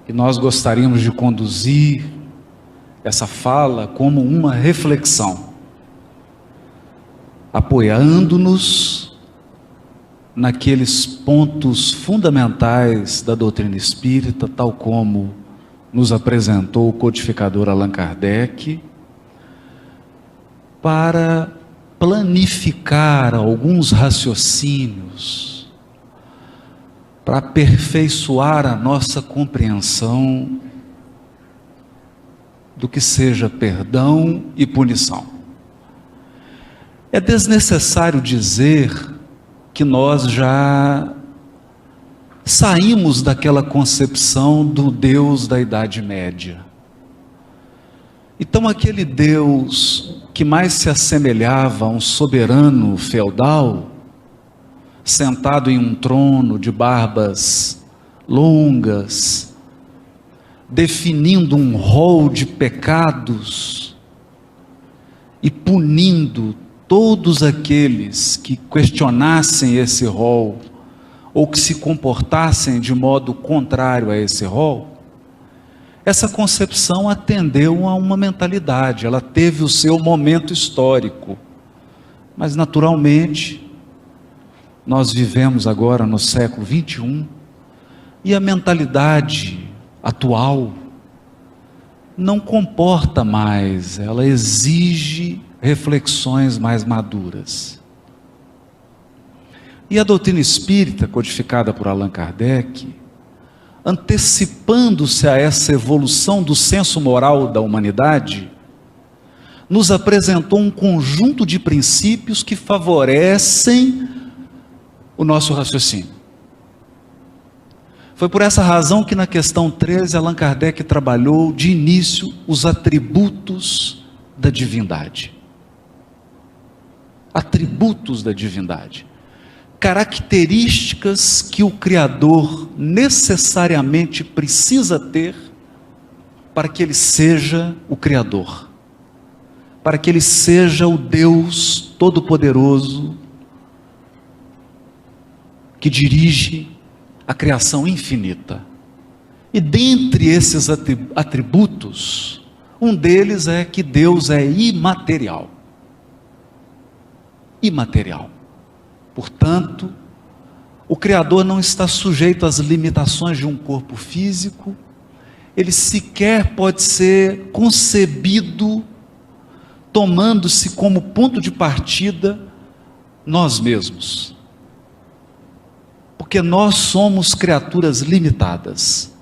E nós gostaríamos de conduzir essa fala como uma reflexão, apoiando-nos naqueles pontos fundamentais da doutrina espírita, tal como nos apresentou o codificador Allan Kardec, para planificar alguns raciocínios, para aperfeiçoar a nossa compreensão do que seja perdão e punição. É desnecessário dizer que nós já saímos daquela concepção do Deus da Idade Média. Então, aquele Deus que mais se assemelhava a um soberano feudal, sentado em um trono de barbas longas, definindo um rol de pecados e punindo todos aqueles que questionassem esse rol ou que se comportassem de modo contrário a esse rol, essa concepção atendeu a uma mentalidade, ela teve o seu momento histórico, mas naturalmente nós vivemos agora no século 21 e a mentalidade atual não comporta mais, ela exige reflexões mais maduras. E a doutrina espírita, codificada por Allan Kardec, antecipando-se a essa evolução do senso moral da humanidade, nos apresentou um conjunto de princípios que favorecem o nosso raciocínio. Foi por essa razão que na questão 13 Allan Kardec trabalhou de início os atributos da divindade. Atributos da divindade. Características que o Criador necessariamente precisa ter para que ele seja o Criador, para que ele seja o Deus Todo-Poderoso que dirige a criação infinita. E dentre esses atributos, um deles é que Deus é imaterial. Imaterial. Portanto, o Criador não está sujeito às limitações de um corpo físico, ele sequer pode ser concebido tomando-se como ponto de partida nós mesmos. Porque nós somos criaturas limitadas,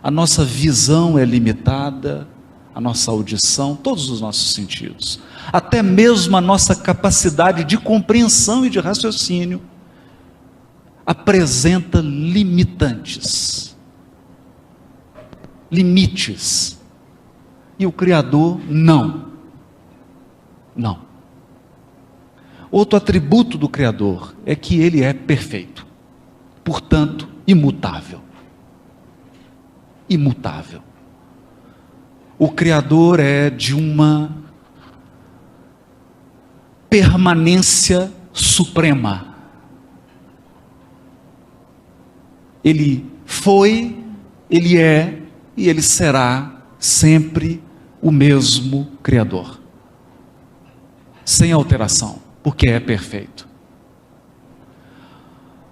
a nossa visão é limitada, a nossa audição, todos os nossos sentidos, até mesmo a nossa capacidade de compreensão e de raciocínio apresenta limitantes, limites, e o Criador não. Outro atributo do Criador é que ele é perfeito, portanto imutável. Imutável. O Criador é de uma permanência suprema. Ele foi, ele é e ele será sempre o mesmo Criador, sem alteração, porque é perfeito.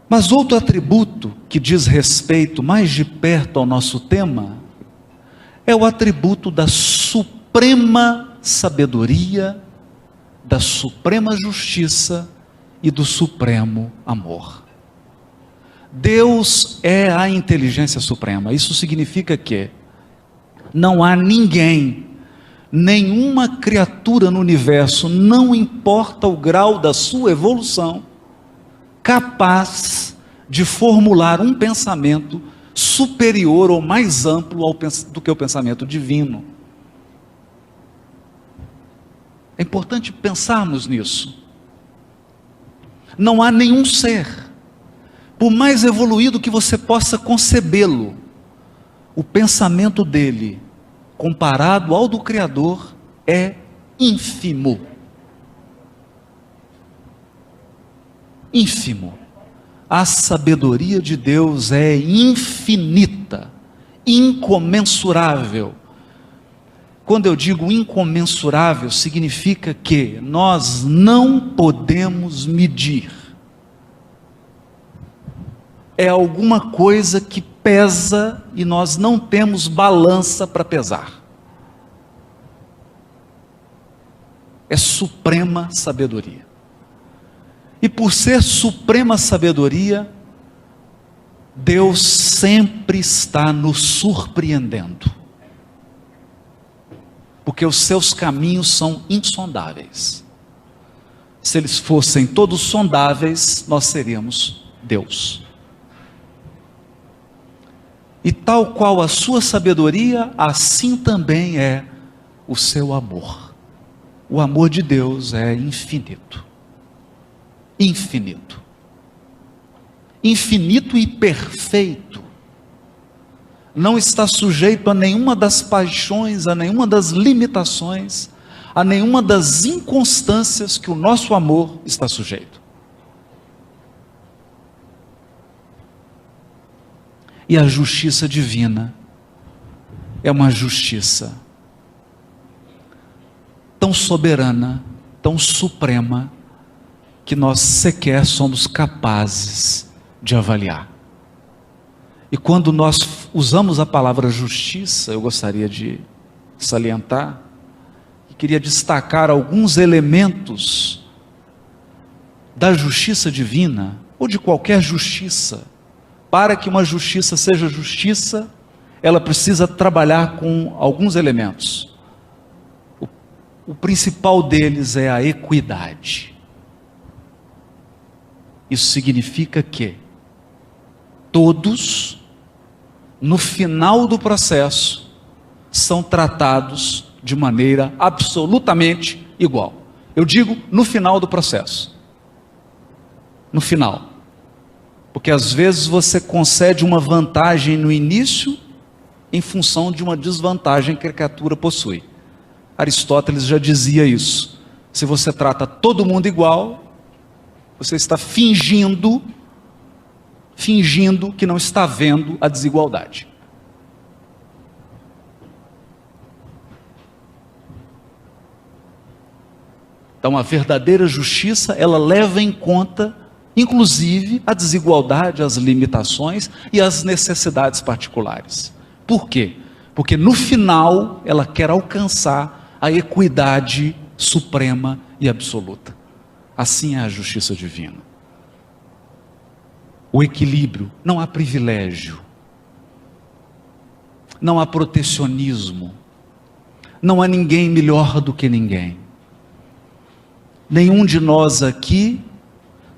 Mas outro atributo que diz respeito mais de perto ao nosso tema é o atributo da suprema sabedoria, da suprema justiça e do supremo amor. Deus é a inteligência suprema. Isso significa que não há ninguém, nenhuma criatura no universo, não importa o grau da sua evolução, capaz de formular um pensamento superior ou mais amplo do que o pensamento divino. É importante pensarmos nisso. Não há nenhum ser, por mais evoluído que você possa concebê-lo, o pensamento dele, comparado ao do Criador, é ínfimo. Ínfimo. A sabedoria de Deus é infinita, incomensurável. Quando eu digo incomensurável, significa que nós não podemos medir. É alguma coisa que pesa e nós não temos balança para pesar. É suprema sabedoria. E por ser suprema sabedoria, Deus sempre está nos surpreendendo. Porque os seus caminhos são insondáveis. Se eles fossem todos sondáveis, nós seríamos Deus. E tal qual a sua sabedoria, assim também é o seu amor. O amor de Deus é infinito. Infinito. Infinito e perfeito. Não está sujeito a nenhuma das paixões, a nenhuma das limitações, a nenhuma das inconstâncias que o nosso amor está sujeito. E a justiça divina é uma justiça tão soberana, tão suprema, que nós sequer somos capazes de avaliar. E quando nós usamos a palavra justiça, eu gostaria de salientar, e queria destacar alguns elementos da justiça divina, ou de qualquer justiça. Para que uma justiça seja justiça, ela precisa trabalhar com alguns elementos. O principal deles é a equidade. Isso significa que todos, no final do processo, são tratados de maneira absolutamente igual. Eu digo no final do processo. No final. Porque às vezes você concede uma vantagem no início em função de uma desvantagem que a criatura possui. Aristóteles já dizia isso. Se você trata todo mundo igual, você está fingindo que não está vendo a desigualdade. Então a verdadeira justiça, ela leva em conta inclusive a desigualdade, as limitações e as necessidades particulares. Por quê? Porque no final ela quer alcançar a equidade suprema e absoluta. Assim é a justiça divina. O equilíbrio, não há privilégio, não há protecionismo, não há ninguém melhor do que ninguém. Nenhum de nós aqui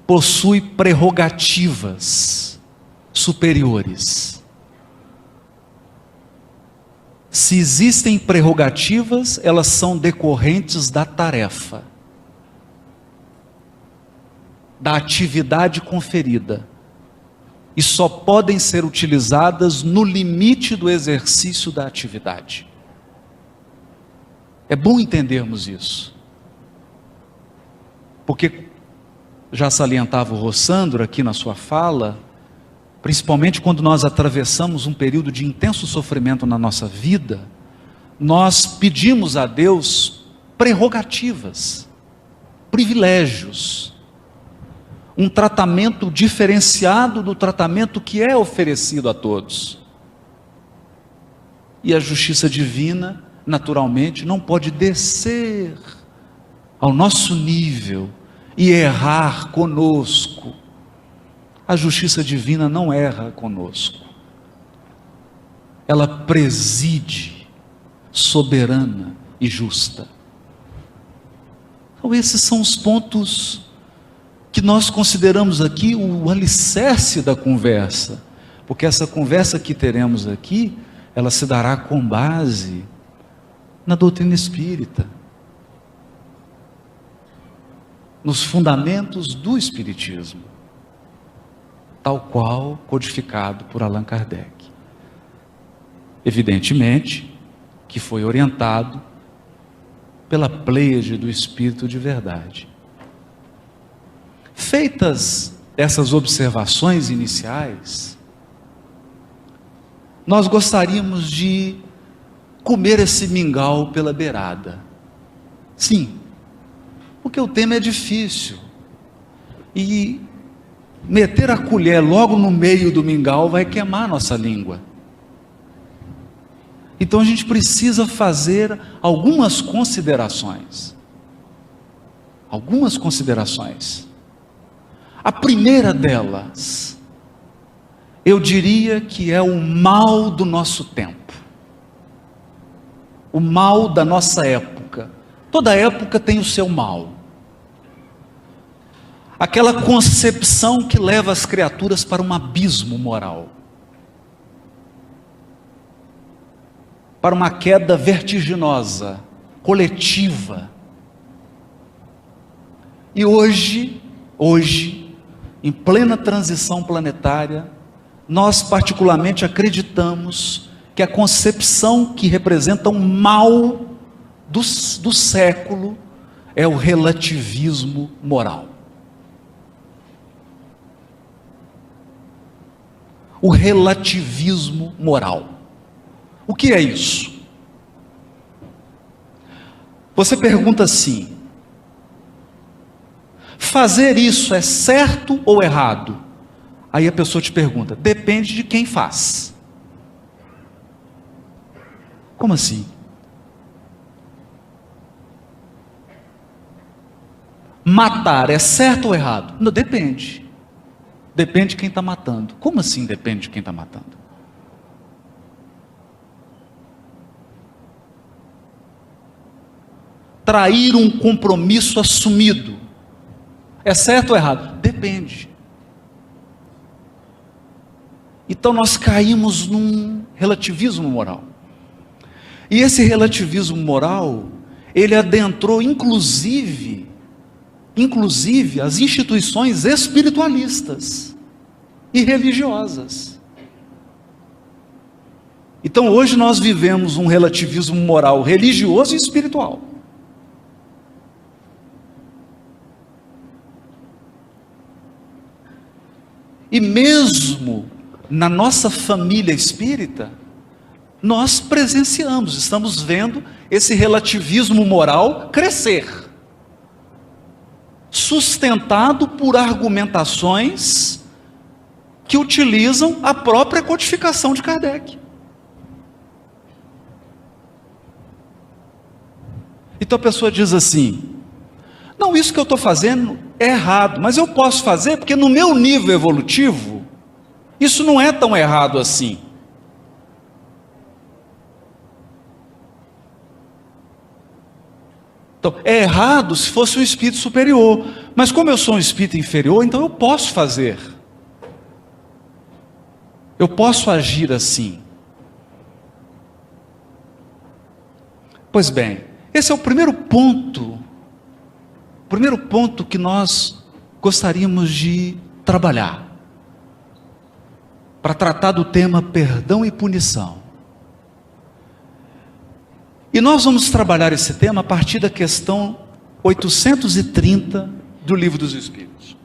possui prerrogativas superiores. Se existem prerrogativas, elas são decorrentes da tarefa, da atividade conferida, e só podem ser utilizadas no limite do exercício da atividade. É bom entendermos isso, porque já salientava o Rossandro aqui na sua fala, principalmente quando nós atravessamos um período de intenso sofrimento na nossa vida, nós pedimos a Deus prerrogativas, privilégios, um tratamento diferenciado do tratamento que é oferecido a todos. E a justiça divina, naturalmente, não pode descer ao nosso nível e errar conosco. A justiça divina não erra conosco. Ela preside, soberana e justa. Então esses são os pontos que nós consideramos aqui o alicerce da conversa. Porque essa conversa que teremos aqui, ela se dará com base na doutrina espírita, nos fundamentos do Espiritismo, tal qual codificado por Allan Kardec. Evidentemente que foi orientado pela pleiade do Espírito de verdade. Feitas essas observações iniciais, nós gostaríamos de comer esse mingau pela beirada. Sim, porque o tema é difícil. E meter a colher logo no meio do mingau vai queimar a nossa língua. Então a gente precisa fazer algumas considerações. Algumas considerações. A primeira delas, eu diria que é o mal do nosso tempo. O mal da nossa época. Toda época tem o seu mal. Aquela concepção que leva as criaturas para um abismo moral. Para uma queda vertiginosa, coletiva. E hoje, em plena transição planetária, nós particularmente acreditamos que a concepção que representa um mal do século é o relativismo moral. O relativismo moral. O que é isso? Você pergunta assim: fazer isso é certo ou errado? Aí a pessoa te pergunta: depende de quem faz. Como assim? Matar é certo ou errado? Não, depende. Depende de quem está matando. Como assim depende de quem está matando? Trair um compromisso assumido é certo ou errado? Depende. Então nós caímos num relativismo moral. E esse relativismo moral, ele adentrou inclusive as instituições espiritualistas e religiosas. Então hoje nós vivemos um relativismo moral religioso e espiritual. E mesmo na nossa família espírita, nós presenciamos, estamos vendo esse relativismo moral crescer, sustentado por argumentações que utilizam a própria codificação de Kardec. Então a pessoa diz assim: não, isso que eu estou fazendo é errado, mas eu posso fazer porque no meu nível evolutivo, isso não é tão errado assim. Então, é errado se fosse um espírito superior, mas como eu sou um espírito inferior, então eu posso fazer. Eu posso agir assim. Pois bem, esse é o primeiro ponto que nós gostaríamos de trabalhar, para tratar do tema perdão e punição. E nós vamos trabalhar esse tema a partir da questão 830 do Livro dos Espíritos.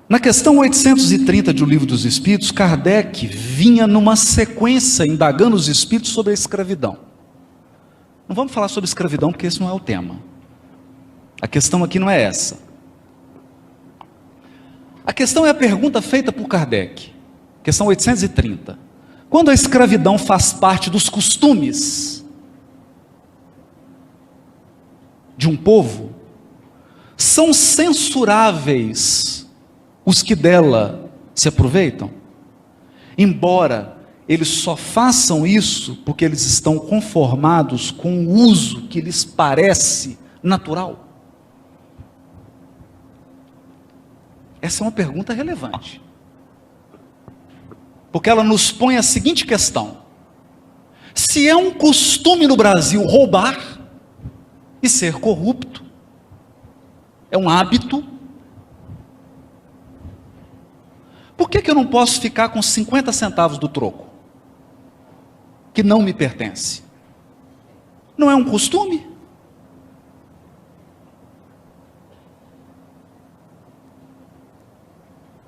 Na questão 830 do Livro dos Espíritos, Kardec vinha numa sequência indagando os espíritos sobre a escravidão. Não vamos falar sobre escravidão porque esse não é o tema. A questão aqui não é essa. A questão é a pergunta feita por Kardec. Questão 830. Quando a escravidão faz parte dos costumes de um povo, são censuráveis os que dela se aproveitam? Embora eles só façam isso porque eles estão conformados com o uso que lhes parece natural? Essa é uma pergunta relevante, porque ela nos põe a seguinte questão: se é um costume no Brasil roubar e ser corrupto, é um hábito, por que eu não posso ficar com 50 centavos do troco, que não me pertence? Não é um costume?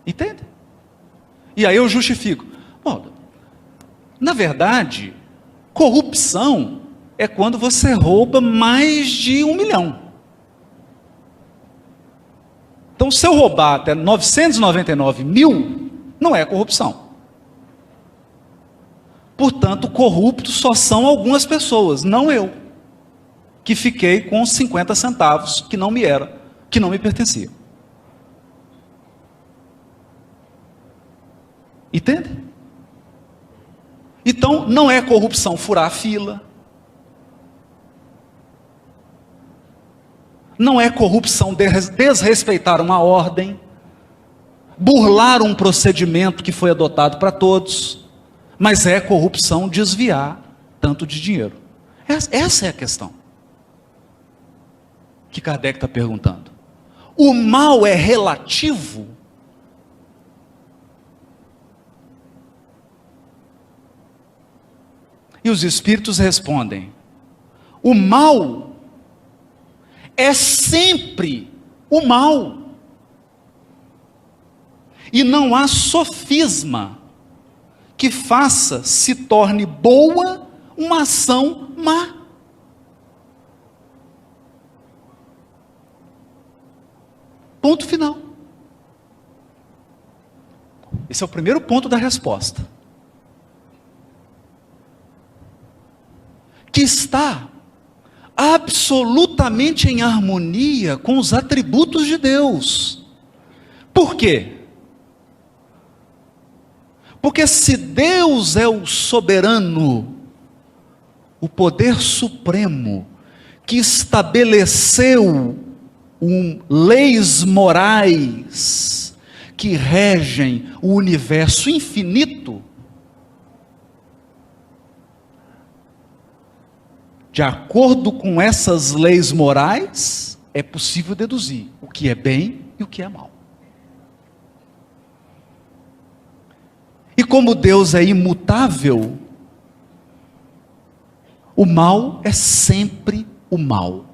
Entende? E aí eu justifico: Bom, na verdade, corrupção é quando você rouba mais de 1 milhão. Então, se eu roubar até 999 mil, não é corrupção. Portanto, corrupto só são algumas pessoas, não eu, que fiquei com 50 centavos que não me pertencia. Entende? Então, não é corrupção furar a fila. Não é corrupção desrespeitar uma ordem, burlar um procedimento que foi adotado para todos, mas é corrupção desviar tanto de dinheiro. Essa é a questão que Kardec está perguntando. O mal é relativo? E os espíritos respondem: o mal é sempre o mal. E não há sofisma que faça se torne boa uma ação má. Ponto final. Esse é o primeiro ponto da resposta. Que está absolutamente em harmonia com os atributos de Deus. Por quê? Porque se Deus é o soberano, o poder supremo, que estabeleceu leis morais que regem o universo infinito, de acordo com essas leis morais, é possível deduzir o que é bem e o que é mal. E como Deus é imutável, o mal é sempre o mal.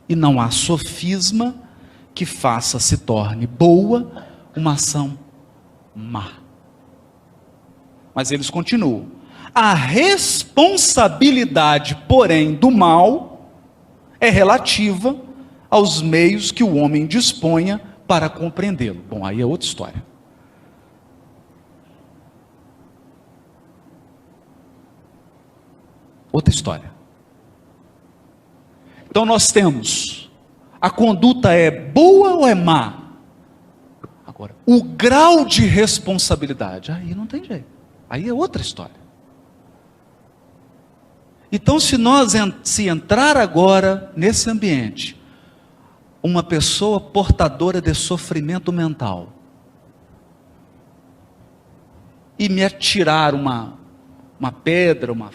E não há sofisma que faça se torne boa uma ação má. Mas eles continuam. A responsabilidade, porém, do mal é relativa aos meios que o homem disponha para compreendê-lo. Bom, aí é outra história. Outra história. Então nós temos, a conduta é boa ou é má? Agora, o grau de responsabilidade, aí não tem jeito. Aí é outra história. Então, se entrar agora nesse ambiente, uma pessoa portadora de sofrimento mental, e me atirar uma pedra, uma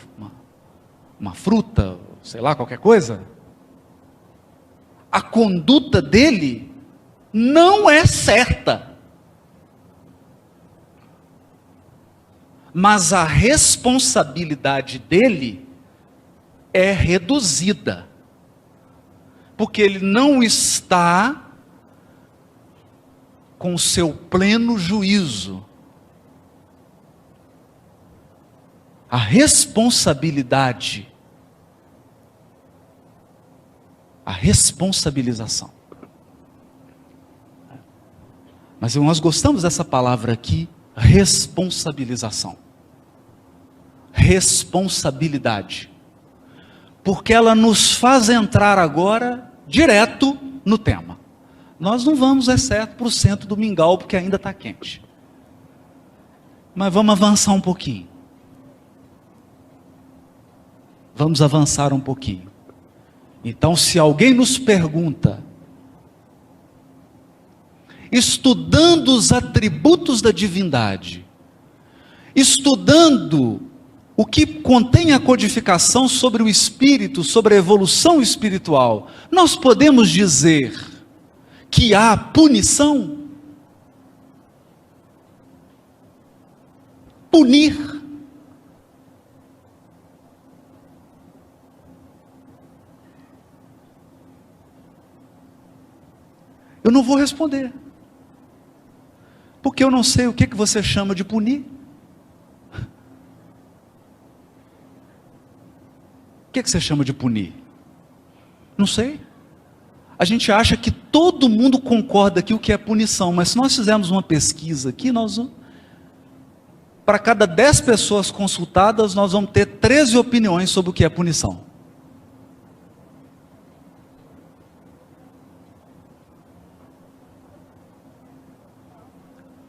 fruta, sei lá, qualquer coisa, a conduta dele não é certa. Mas a responsabilidade dele é reduzida, porque ele não está com o seu pleno juízo. A responsabilidade, a responsabilização. Mas nós gostamos dessa palavra aqui, responsabilização. Responsabilidade. Porque ela nos faz entrar agora direto no tema. Nós não vamos, exceto para o centro do mingau, porque ainda está quente. Mas vamos avançar um pouquinho. Vamos avançar um pouquinho. Então, se alguém nos pergunta, estudando os atributos da divindade, estudando o que contém a codificação sobre o espírito, sobre a evolução espiritual, nós podemos dizer que há punição? Punir. Eu não vou responder, porque eu não sei o que você chama de punir. que você chama de punir? Não sei. A gente acha que todo mundo concorda aqui o que é punição, mas se nós fizermos uma pesquisa aqui, para cada 10 pessoas consultadas, nós vamos ter 13 opiniões sobre o que é punição.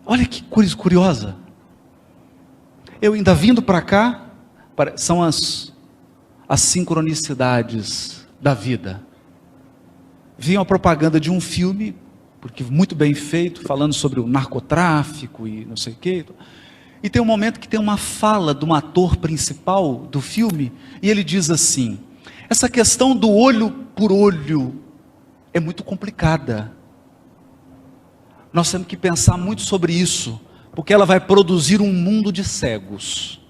Olha que coisa curiosa. Eu ainda vindo para cá, são as sincronicidades da vida. Vi uma propaganda de um filme, porque muito bem feito, falando sobre o narcotráfico e não sei o quê. E tem um momento que tem uma fala de um ator principal do filme, e ele diz assim: essa questão do olho por olho é muito complicada. Nós temos que pensar muito sobre isso, porque ela vai produzir um mundo de cegos.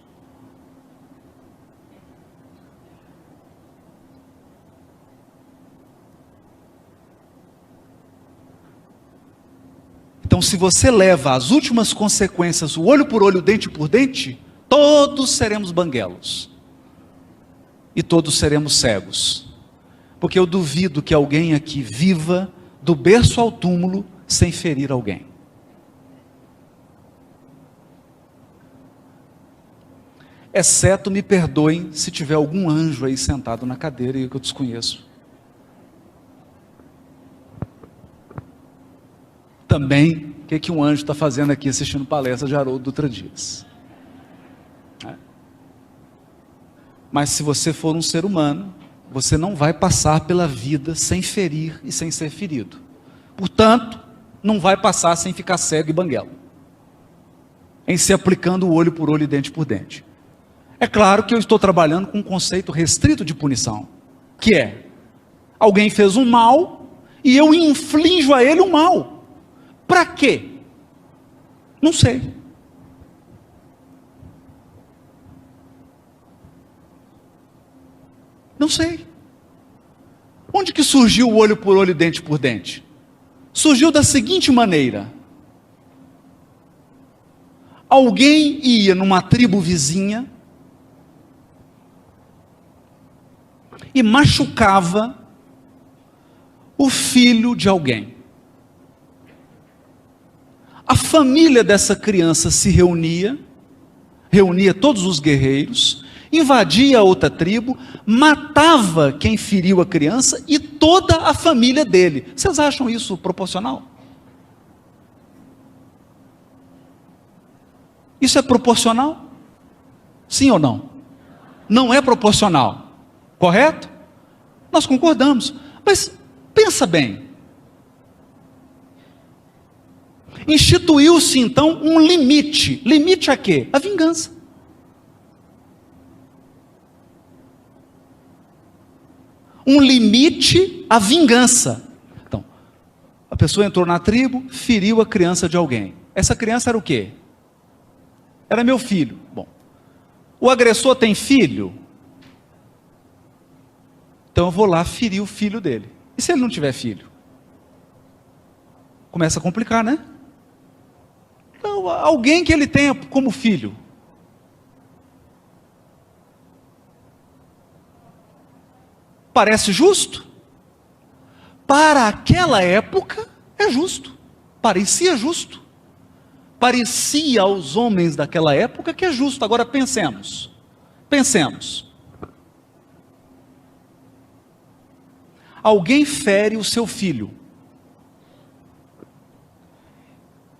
Então, se você leva às últimas consequências, o olho por olho, dente por dente, todos seremos banguelos. E todos seremos cegos. Porque eu duvido que alguém aqui viva do berço ao túmulo sem ferir alguém. Exceto, me perdoem, se tiver algum anjo aí sentado na cadeira e que eu desconheço. Também, o que um anjo está fazendo aqui assistindo palestra de Haroldo Dutra Dias? Mas se você for um ser humano, você não vai passar pela vida sem ferir e sem ser ferido. Portanto, não vai passar sem ficar cego e banguelo, em se aplicando o olho por olho e dente por dente. É claro que eu estou trabalhando com um conceito restrito de punição, que é, alguém fez um mal, e eu inflijo a ele um mal. Para quê? Não sei. Não sei. Onde que surgiu o olho por olho e dente por dente? Surgiu da seguinte maneira: alguém ia numa tribo vizinha e machucava o filho de alguém. A família dessa criança se reunia todos os guerreiros, invadia a outra tribo, matava quem feriu a criança e toda a família dele. Vocês acham isso proporcional? Isso é proporcional? Sim ou não? Não é proporcional. Correto? Nós concordamos. Mas pensa bem. Instituiu-se então um limite. Limite a quê? A vingança. Um limite à vingança. Então, a pessoa entrou na tribo, feriu a criança de alguém. Essa criança era o quê? Era meu filho. Bom, o agressor tem filho? Então eu vou lá ferir o filho dele. E se ele não tiver filho? Começa a complicar, né? Então, alguém que ele tenha como filho. Parece justo? Para aquela época, é justo. Parecia justo. Parecia aos homens daquela época que é justo. Agora pensemos. Pensemos. Alguém fere o seu filho.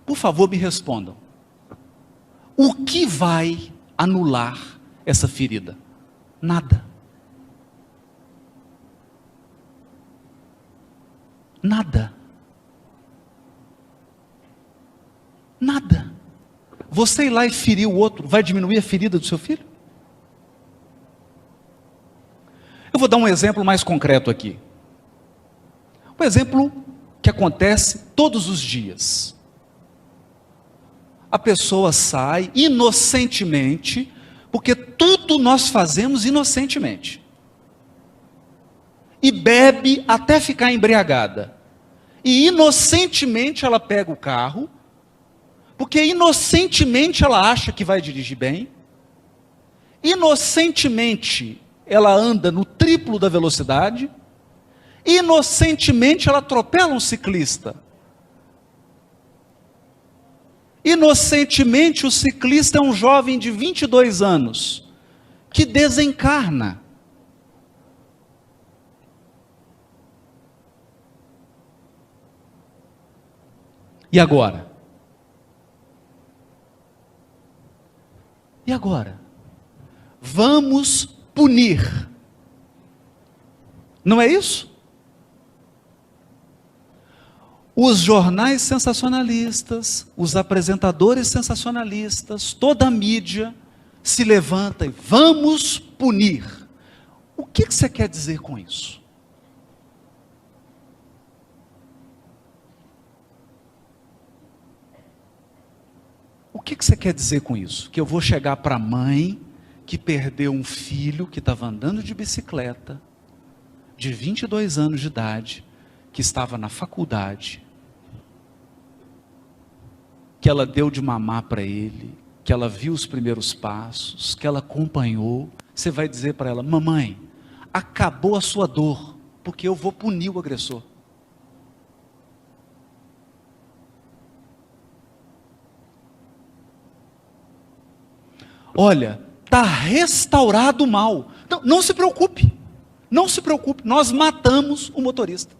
Por favor, me respondam. O que vai anular essa ferida? Nada. Nada. Nada. Você ir lá e ferir o outro, vai diminuir a ferida do seu filho? Eu vou dar um exemplo mais concreto aqui. Um exemplo que acontece todos os dias. A pessoa sai inocentemente, porque tudo nós fazemos inocentemente. E bebe até ficar embriagada. E inocentemente ela pega o carro, porque inocentemente ela acha que vai dirigir bem. Inocentemente ela anda no triplo da velocidade, inocentemente ela atropela um ciclista. Inocentemente o ciclista é um jovem de 22 anos, que desencarna. E agora? E agora? Vamos punir. Não é isso? Os jornais sensacionalistas, os apresentadores sensacionalistas, toda a mídia se levanta e vamos punir. O que você quer dizer com isso? O que você quer dizer com isso? Que eu vou chegar para a mãe que perdeu um filho que estava andando de bicicleta, de 22 anos de idade, que estava na faculdade, que ela deu de mamar para ele, que ela viu os primeiros passos, que ela acompanhou. Você vai dizer para ela: mamãe, acabou a sua dor, porque eu vou punir o agressor. Olha, está restaurado o mal. Então, não se preocupe, não se preocupe, nós matamos o motorista.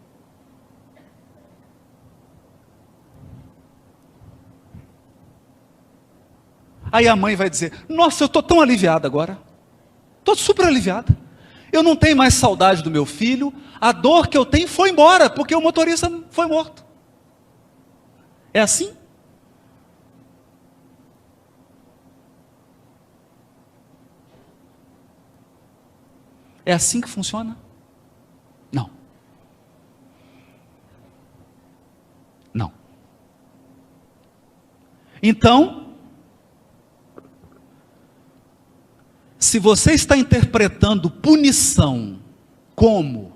Aí a mãe vai dizer: nossa, eu estou tão aliviada agora, estou super aliviada, eu não tenho mais saudade do meu filho, a dor que eu tenho foi embora, porque o motorista foi morto. É assim? É assim que funciona? Não. Não. Então, se você está interpretando punição como,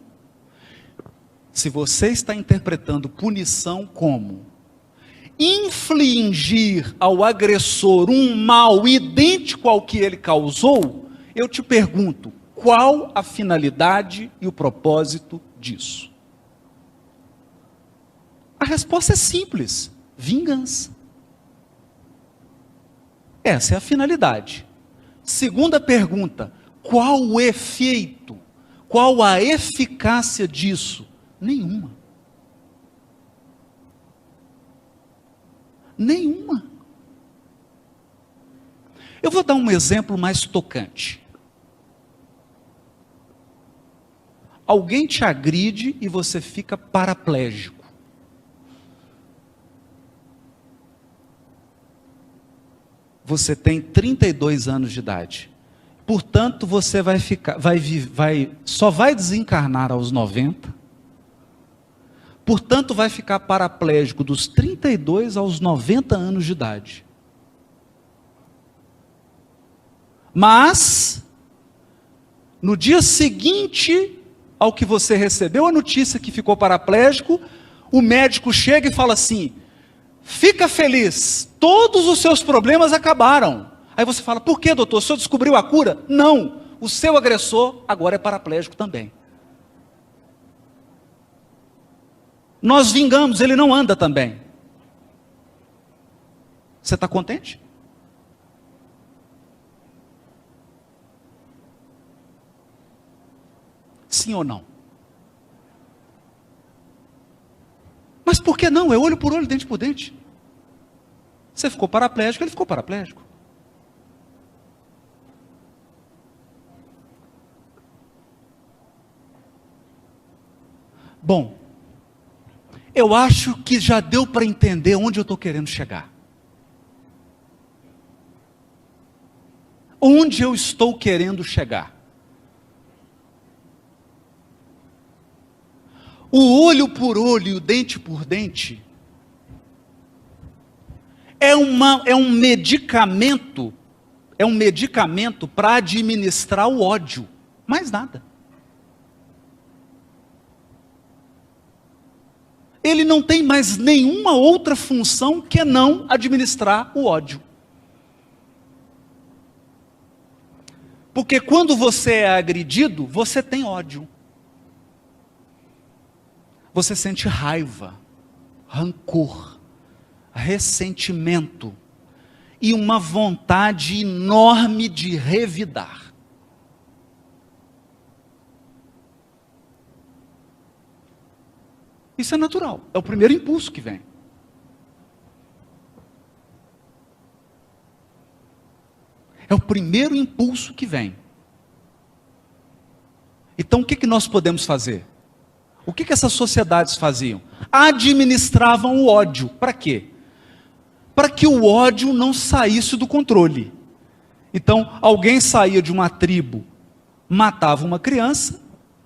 infligir ao agressor um mal idêntico ao que ele causou, eu te pergunto, qual a finalidade e o propósito disso? A resposta é simples: vingança. Essa é a finalidade. Segunda pergunta: qual o efeito? Qual a eficácia disso? Nenhuma. Nenhuma. Eu vou dar um exemplo mais tocante. Alguém te agride e você fica paraplégico. Você tem 32 anos de idade. Portanto, você só vai desencarnar aos 90. Portanto, vai ficar paraplégico dos 32 aos 90 anos de idade. Mas, no dia seguinte ao que você recebeu a notícia que ficou paraplégico, o médico chega e fala assim: fica feliz, todos os seus problemas acabaram. Aí você fala: por que, doutor? O senhor descobriu a cura? Não, o seu agressor agora é paraplégico também. Nós vingamos, ele não anda também. Você está contente? Sim ou não? Mas por que não? É olho por olho, dente por dente. Você ficou paraplégico, ele ficou paraplégico. Bom, eu acho que já deu para entender onde eu estou querendo chegar. Onde eu estou querendo chegar? O olho por olho e o dente por dente é um medicamento para administrar o ódio, mais nada. Ele não tem mais nenhuma outra função que não administrar o ódio. Porque quando você é agredido, você tem ódio. Você sente raiva, rancor, ressentimento e uma vontade enorme de revidar. Isso é natural, é o primeiro impulso que vem. É o primeiro impulso que vem. Então o que nós podemos fazer? O que essas sociedades faziam? Administravam o ódio. Para quê? Para que o ódio não saísse do controle. Então, alguém saía de uma tribo, matava uma criança,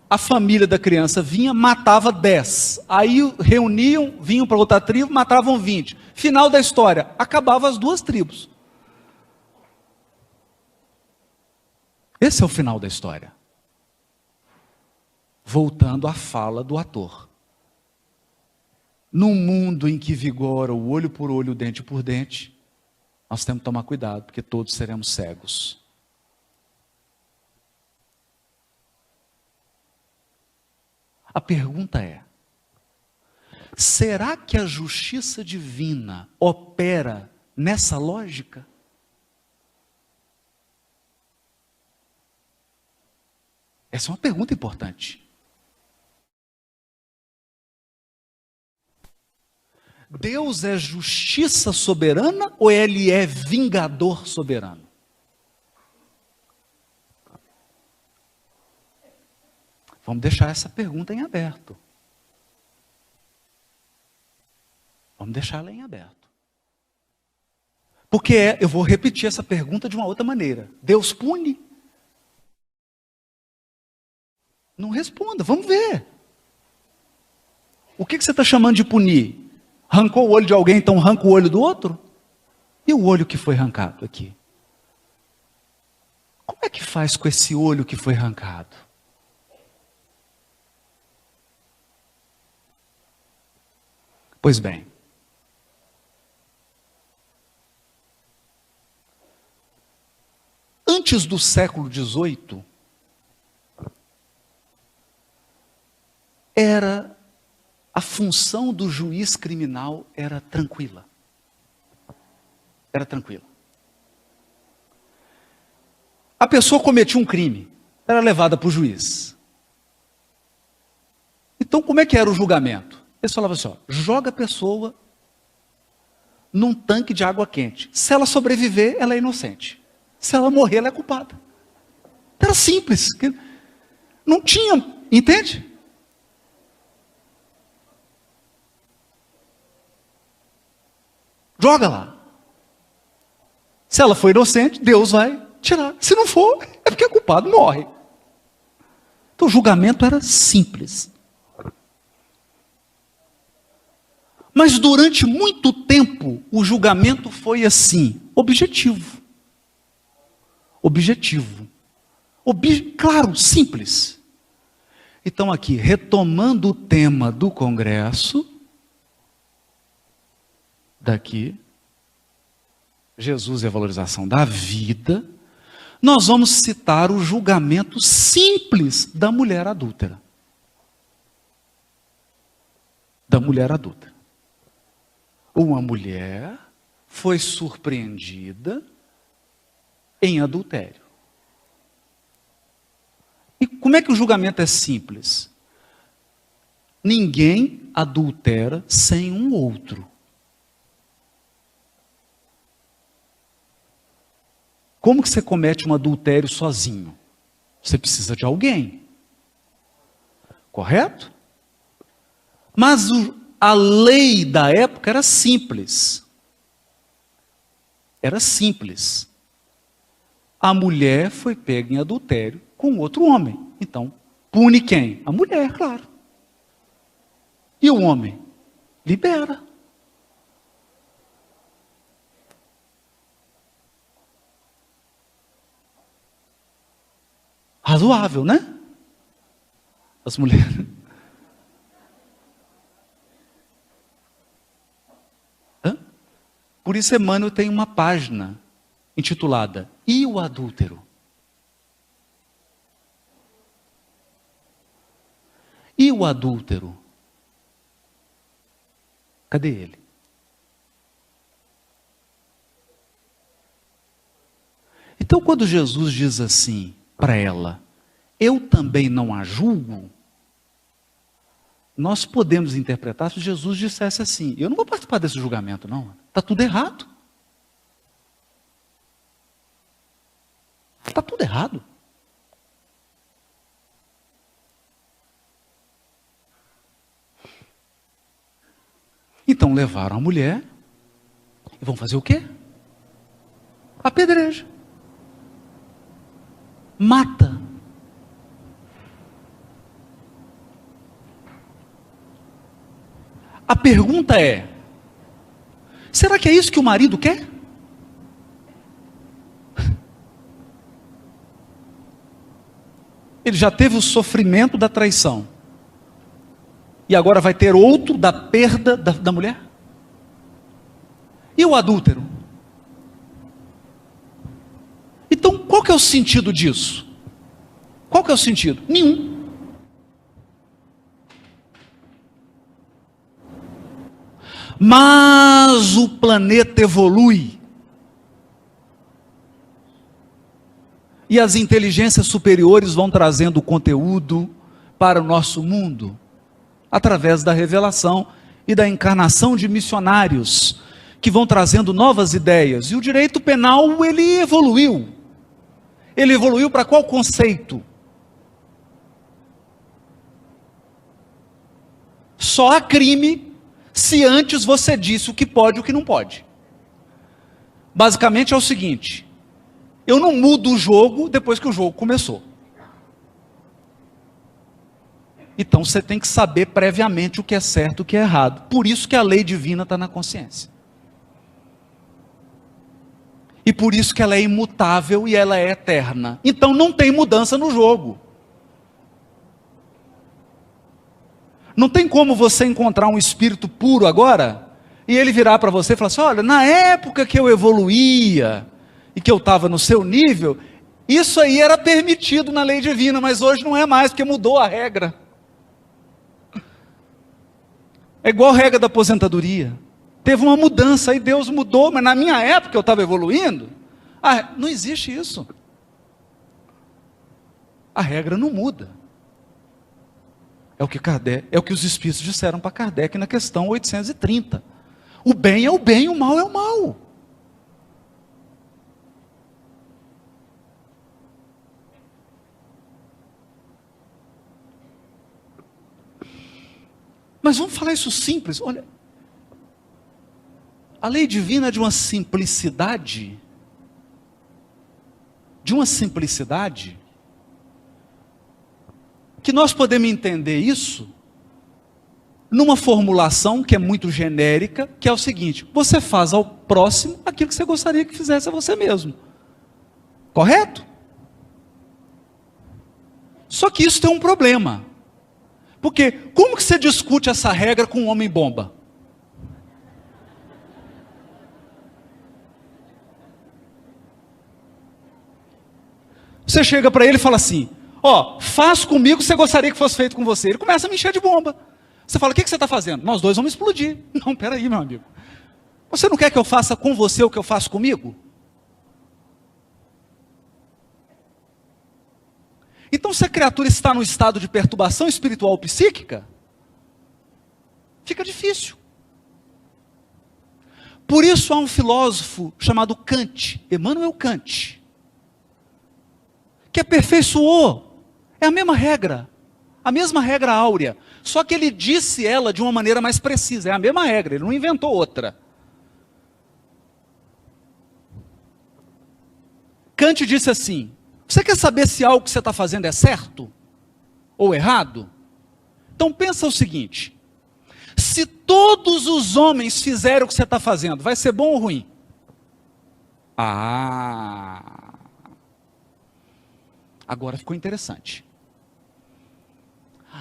a família da criança vinha, matava 10. Aí reuniam, vinham para outra tribo, matavam 20. Final da história, acabava as duas tribos. Esse é o final da história. Voltando à fala do ator. Num mundo em que vigora o olho por olho, o dente por dente, nós temos que tomar cuidado, porque todos seremos cegos. A pergunta é: será que a justiça divina opera nessa lógica? Essa é uma pergunta importante. Deus é justiça soberana ou Ele é vingador soberano? Vamos deixar essa pergunta em aberto. Vamos deixá-la em aberto. Porque eu vou repetir essa pergunta de uma outra maneira. Deus pune? Não responda, vamos ver. O que você está chamando de punir? Arrancou o olho de alguém, então arranca o olho do outro? E o olho que foi arrancado aqui? Como é que faz com esse olho que foi arrancado? Pois bem, antes do século XVIII, a função do juiz criminal era tranquila. Era tranquila. A pessoa cometia um crime, era levada para o juiz. Então, como é que era o julgamento? Eles falavam assim, ó, joga a pessoa num tanque de água quente. Se ela sobreviver, ela é inocente. Se ela morrer, ela é culpada. Era simples. Não tinha, entende? Joga lá. Se ela for inocente, Deus vai tirar. Se não for, é porque o culpado morre. Então o julgamento era simples. Mas durante muito tempo, o julgamento foi assim, objetivo. Objetivo. Claro, simples. Então aqui, retomando o tema do congresso, daqui, Jesus e a valorização da vida, nós vamos citar o julgamento simples da mulher adúltera. Da mulher adúltera. Uma mulher foi surpreendida em adultério. E como é que o julgamento é simples? Ninguém adultera sem um outro. Como que você comete um adultério sozinho? Você precisa de alguém. Correto? Mas a lei da época era simples. Era simples. A mulher foi pega em adultério com outro homem. Então, pune quem? A mulher, claro. E o homem? Libera. Razoável, né? As mulheres. Por isso Emmanuel tem uma página intitulada E o adúltero? E o adúltero? Cadê ele? Então, quando Jesus diz assim para ela, eu também não a julgo, nós podemos interpretar se Jesus dissesse assim, eu não vou participar desse julgamento não, está tudo errado. Está tudo errado. Então levaram a mulher e vão fazer o quê? Apedreja. Mata. A pergunta é, será que é isso que o marido quer? Ele já teve o sofrimento da traição. E agora vai ter outro da perda da mulher? E o adúltero? Então, qual que é o sentido disso? Qual que é o sentido? Nenhum. Mas o planeta evolui. E as inteligências superiores vão trazendo conteúdo para o nosso mundo, através da revelação e da encarnação de missionários, que vão trazendo novas ideias. E o direito penal, ele evoluiu. Ele evoluiu para qual conceito? Só há crime se antes você disse o que pode e o que não pode. Basicamente é o seguinte, eu não mudo o jogo depois que o jogo começou. Então você tem que saber previamente o que é certo e o que é errado. Por isso que a lei divina está na consciência. E por isso que ela é imutável e ela é eterna. Então não tem mudança no jogo. Não tem como você encontrar um espírito puro agora e ele virar para você e falar assim, olha, na época que eu evoluía e que eu estava no seu nível, isso aí era permitido na lei divina, mas hoje não é mais, porque mudou a regra. É igual a regra da aposentadoria. Teve uma mudança, aí Deus mudou, mas na minha época eu estava evoluindo. Não existe isso. A regra não muda. É o que os espíritos disseram para Kardec na questão 830. O bem é o bem, o mal é o mal. Mas vamos falar isso simples. Olha, a lei divina é de uma simplicidade, que nós podemos entender isso numa formulação que é muito genérica, que é o seguinte, você faz ao próximo aquilo que você gostaria que fizesse a você mesmo. Correto? Só que isso tem um problema. Porque como que você discute essa regra com um homem bomba? Você chega para ele e fala assim, faz comigo o que você gostaria que fosse feito com você. Ele começa a me encher de bomba. Você fala, o que você está fazendo? Nós dois vamos explodir. Não, peraí, meu amigo. Você não quer que eu faça com você o que eu faço comigo? Então, se a criatura está no estado de perturbação espiritual psíquica, fica difícil. Por isso há um filósofo chamado Kant, Immanuel Kant, que aperfeiçoou, é a mesma regra áurea, só que ele disse ela de uma maneira mais precisa, é a mesma regra, ele não inventou outra. Kant disse assim, você quer saber se algo que você está fazendo é certo ou errado? Então pensa o seguinte, se todos os homens fizerem o que você está fazendo, vai ser bom ou ruim? Agora ficou interessante.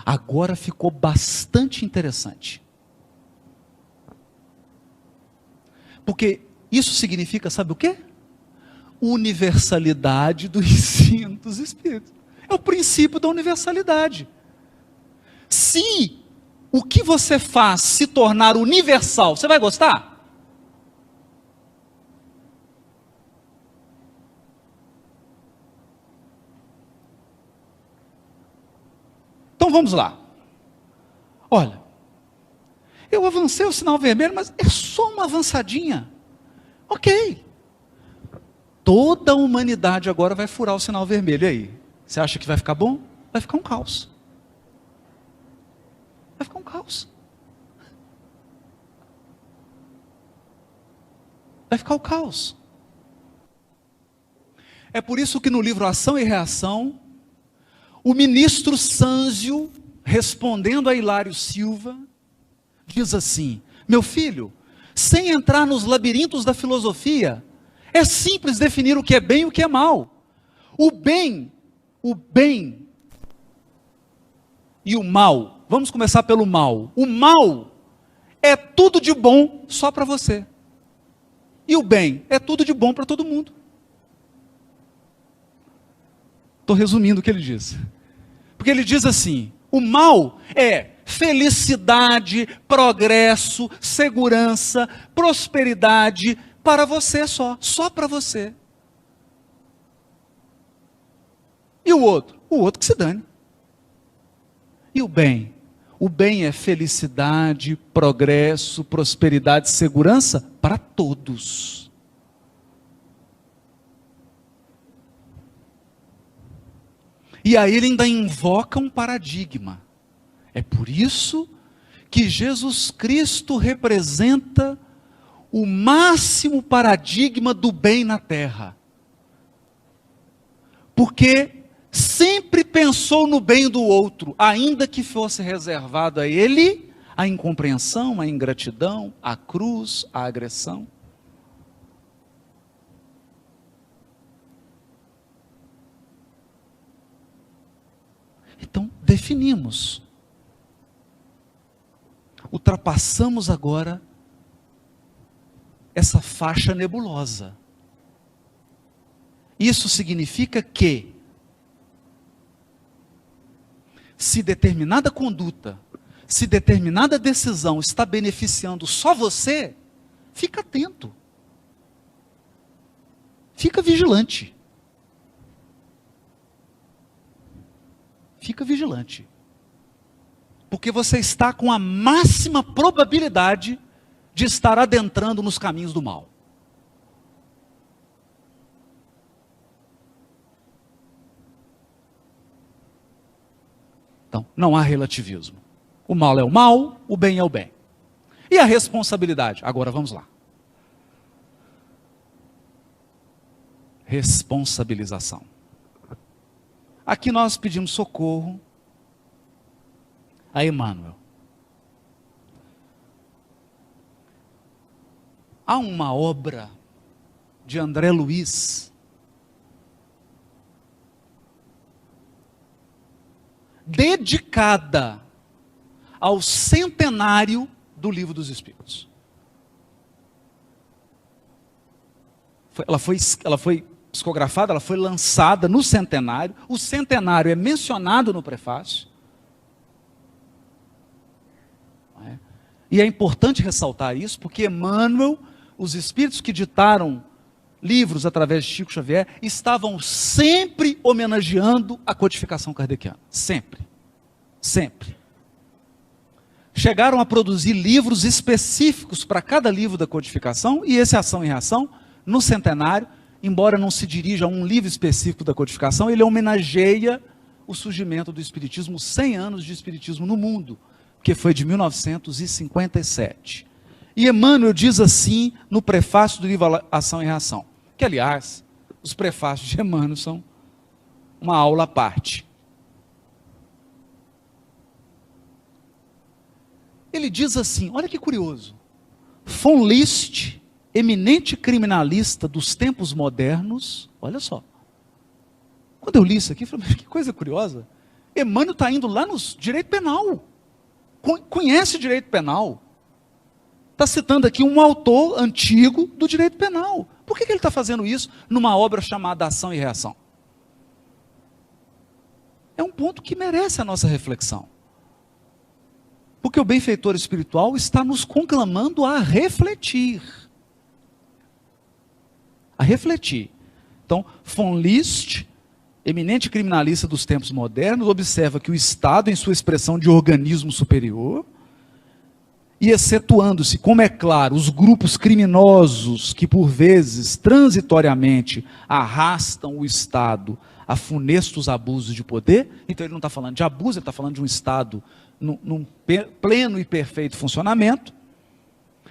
Agora ficou bastante interessante. Porque isso significa, sabe o quê? Universalidade do ensino dos Espíritos. É o princípio da universalidade. Se o que você faz se tornar universal, você vai gostar? Então vamos lá. Olha, eu avancei o sinal vermelho, mas é só uma avançadinha. Ok. Toda a humanidade agora vai furar o sinal vermelho. E aí? Você acha que vai ficar bom? Vai ficar um caos. Vai ficar um caos. Vai ficar o caos. É por isso que no livro Ação e Reação, o ministro Sânzio, respondendo a Hilário Silva, diz assim: meu filho, sem entrar nos labirintos da filosofia, é simples definir o que é bem e o que é mal. O bem e o mal. Vamos começar pelo mal. O mal é tudo de bom só para você. E o bem é tudo de bom para todo mundo. Estou resumindo o que ele diz. Porque ele diz assim: o mal é felicidade, progresso, segurança, prosperidade para você só para você. E o outro? O outro que se dane. E o bem? O bem é felicidade, progresso, prosperidade, segurança para todos. E aí ele ainda invoca um paradigma. É por isso que Jesus Cristo representa o máximo paradigma do bem na terra. Porque sempre pensou no bem do outro, ainda que fosse reservado a ele a incompreensão, a ingratidão, a cruz, a agressão. Então, definimos. Ultrapassamos agora essa faixa nebulosa. Isso significa que, se determinada conduta, se determinada decisão está beneficiando só você, fica atento. Fica vigilante. Fica vigilante. Porque você está com a máxima probabilidade de estar adentrando nos caminhos do mal. Então, não há relativismo. O mal é o mal, o bem é o bem. E a responsabilidade? Agora vamos lá. Responsabilização. Aqui nós pedimos socorro a Emmanuel. Há uma obra de André Luiz dedicada ao centenário do Livro dos Espíritos. Ela foi psicografada, ela foi lançada no centenário. O centenário é mencionado no prefácio. E é importante ressaltar isso, porque Emmanuel, os espíritos que ditaram livros através de Chico Xavier, estavam sempre homenageando a codificação kardeciana. Sempre. Sempre. Chegaram a produzir livros específicos para cada livro da codificação, e esse Ação e Reação, no centenário, embora não se dirija a um livro específico da codificação, ele homenageia o surgimento do Espiritismo, 100 anos de Espiritismo no mundo, que foi de 1957. E Emmanuel diz assim no prefácio do livro Ação e Reação, que aliás, os prefácios de Emmanuel são uma aula à parte. Ele diz assim, olha que curioso: von List, eminente criminalista dos tempos modernos, olha só. Quando eu li isso aqui, eu falei, que coisa curiosa. Emmanuel está indo lá no direito penal. Conhece direito penal. Está citando aqui um autor antigo do direito penal. Por que ele está fazendo isso numa obra chamada Ação e Reação? É um ponto que merece a nossa reflexão. Porque o benfeitor espiritual está nos conclamando a refletir. A refletir. Então, von List, eminente criminalista dos tempos modernos, observa que o Estado, em sua expressão de organismo superior, e excetuando-se, como é claro, os grupos criminosos que por vezes, transitoriamente, arrastam o Estado a funestos abusos de poder, então ele não está falando de abuso, ele está falando de um Estado num pleno e perfeito funcionamento,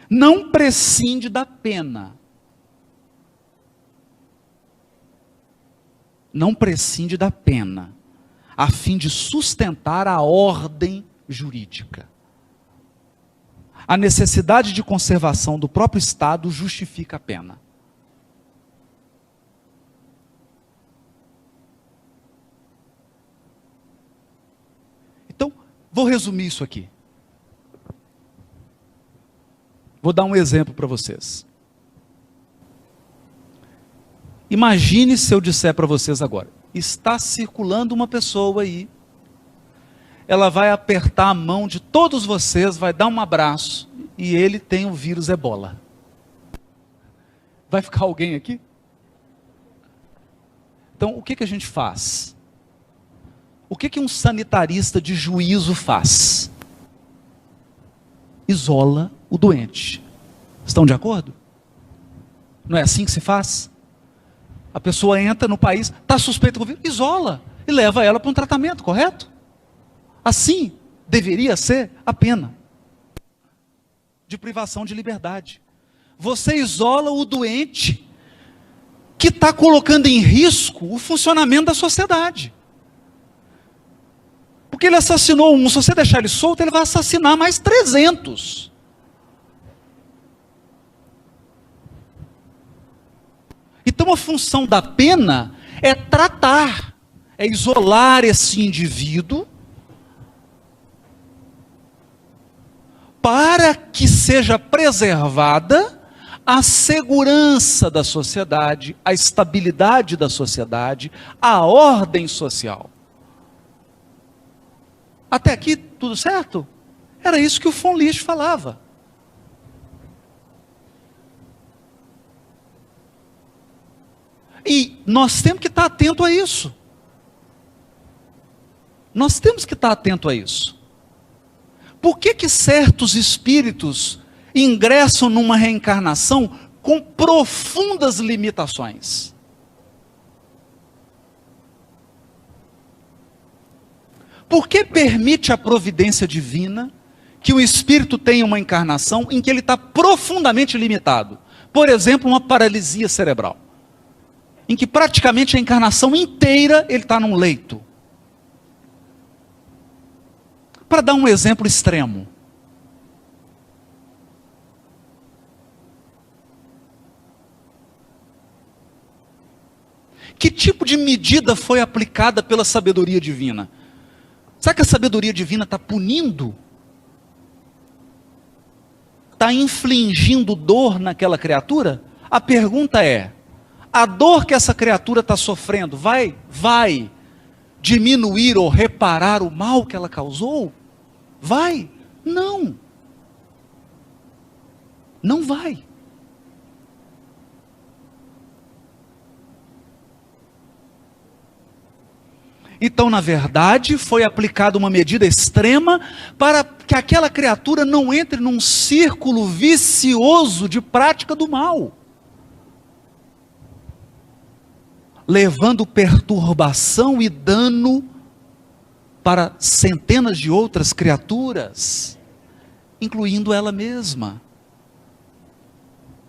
não prescinde da pena. Não prescinde da pena, a fim de sustentar a ordem jurídica. A necessidade de conservação do próprio Estado justifica a pena. Então, vou resumir isso aqui. Vou dar um exemplo para vocês. Imagine se eu disser para vocês agora, está circulando uma pessoa aí, ela vai apertar a mão de todos vocês, vai dar um abraço, e ele tem o vírus Ebola. Vai ficar alguém aqui? Então, o que a gente faz? O que um sanitarista de juízo faz? Isola o doente. Estão de acordo? Não é assim que se faz? A pessoa entra no país, está suspeita com o vírus, isola e leva ela para um tratamento, correto? Assim deveria ser a pena de privação de liberdade. Você isola o doente que está colocando em risco o funcionamento da sociedade. Porque ele assassinou um, se você deixar ele solto, ele vai assassinar mais 300. Então a função da pena é tratar, é isolar esse indivíduo para que seja preservada a segurança da sociedade, a estabilidade da sociedade, a ordem social. Até aqui tudo certo? Era isso que o von List falava. E nós temos que estar atento a isso. Nós temos que estar atento a isso. Por que certos espíritos ingressam numa reencarnação com profundas limitações? Por que permite a providência divina que o espírito tenha uma encarnação em que ele está profundamente limitado? Por exemplo, uma paralisia cerebral, em que praticamente a encarnação inteira ele está num leito. Para dar um exemplo extremo. Que tipo de medida foi aplicada pela sabedoria divina? Será que a sabedoria divina está punindo? Está infligindo dor naquela criatura? A pergunta é, a dor que essa criatura está sofrendo vai diminuir ou reparar o mal que ela causou? Vai? Não. Não vai. Então, na verdade, foi aplicada uma medida extrema para que aquela criatura não entre num círculo vicioso de prática do mal, levando perturbação e dano para centenas de outras criaturas, incluindo ela mesma.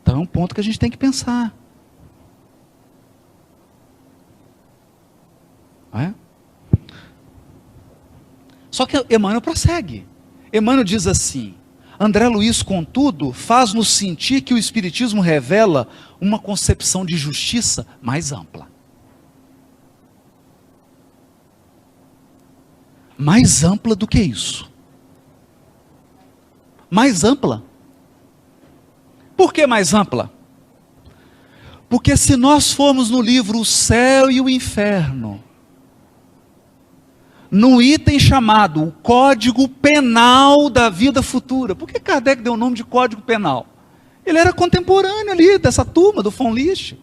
Então é um ponto que a gente tem que pensar. Não é? Só que Emmanuel prossegue. Emmanuel diz assim: André Luiz, contudo, faz-nos sentir que o Espiritismo revela uma concepção de justiça mais ampla. Mais ampla do que isso. Mais ampla. Por que mais ampla? Porque se nós formos no livro O Céu e o Inferno, no item chamado o Código Penal da Vida Futura. Por que Kardec deu o nome de Código Penal? Ele era contemporâneo ali, dessa turma, do von List.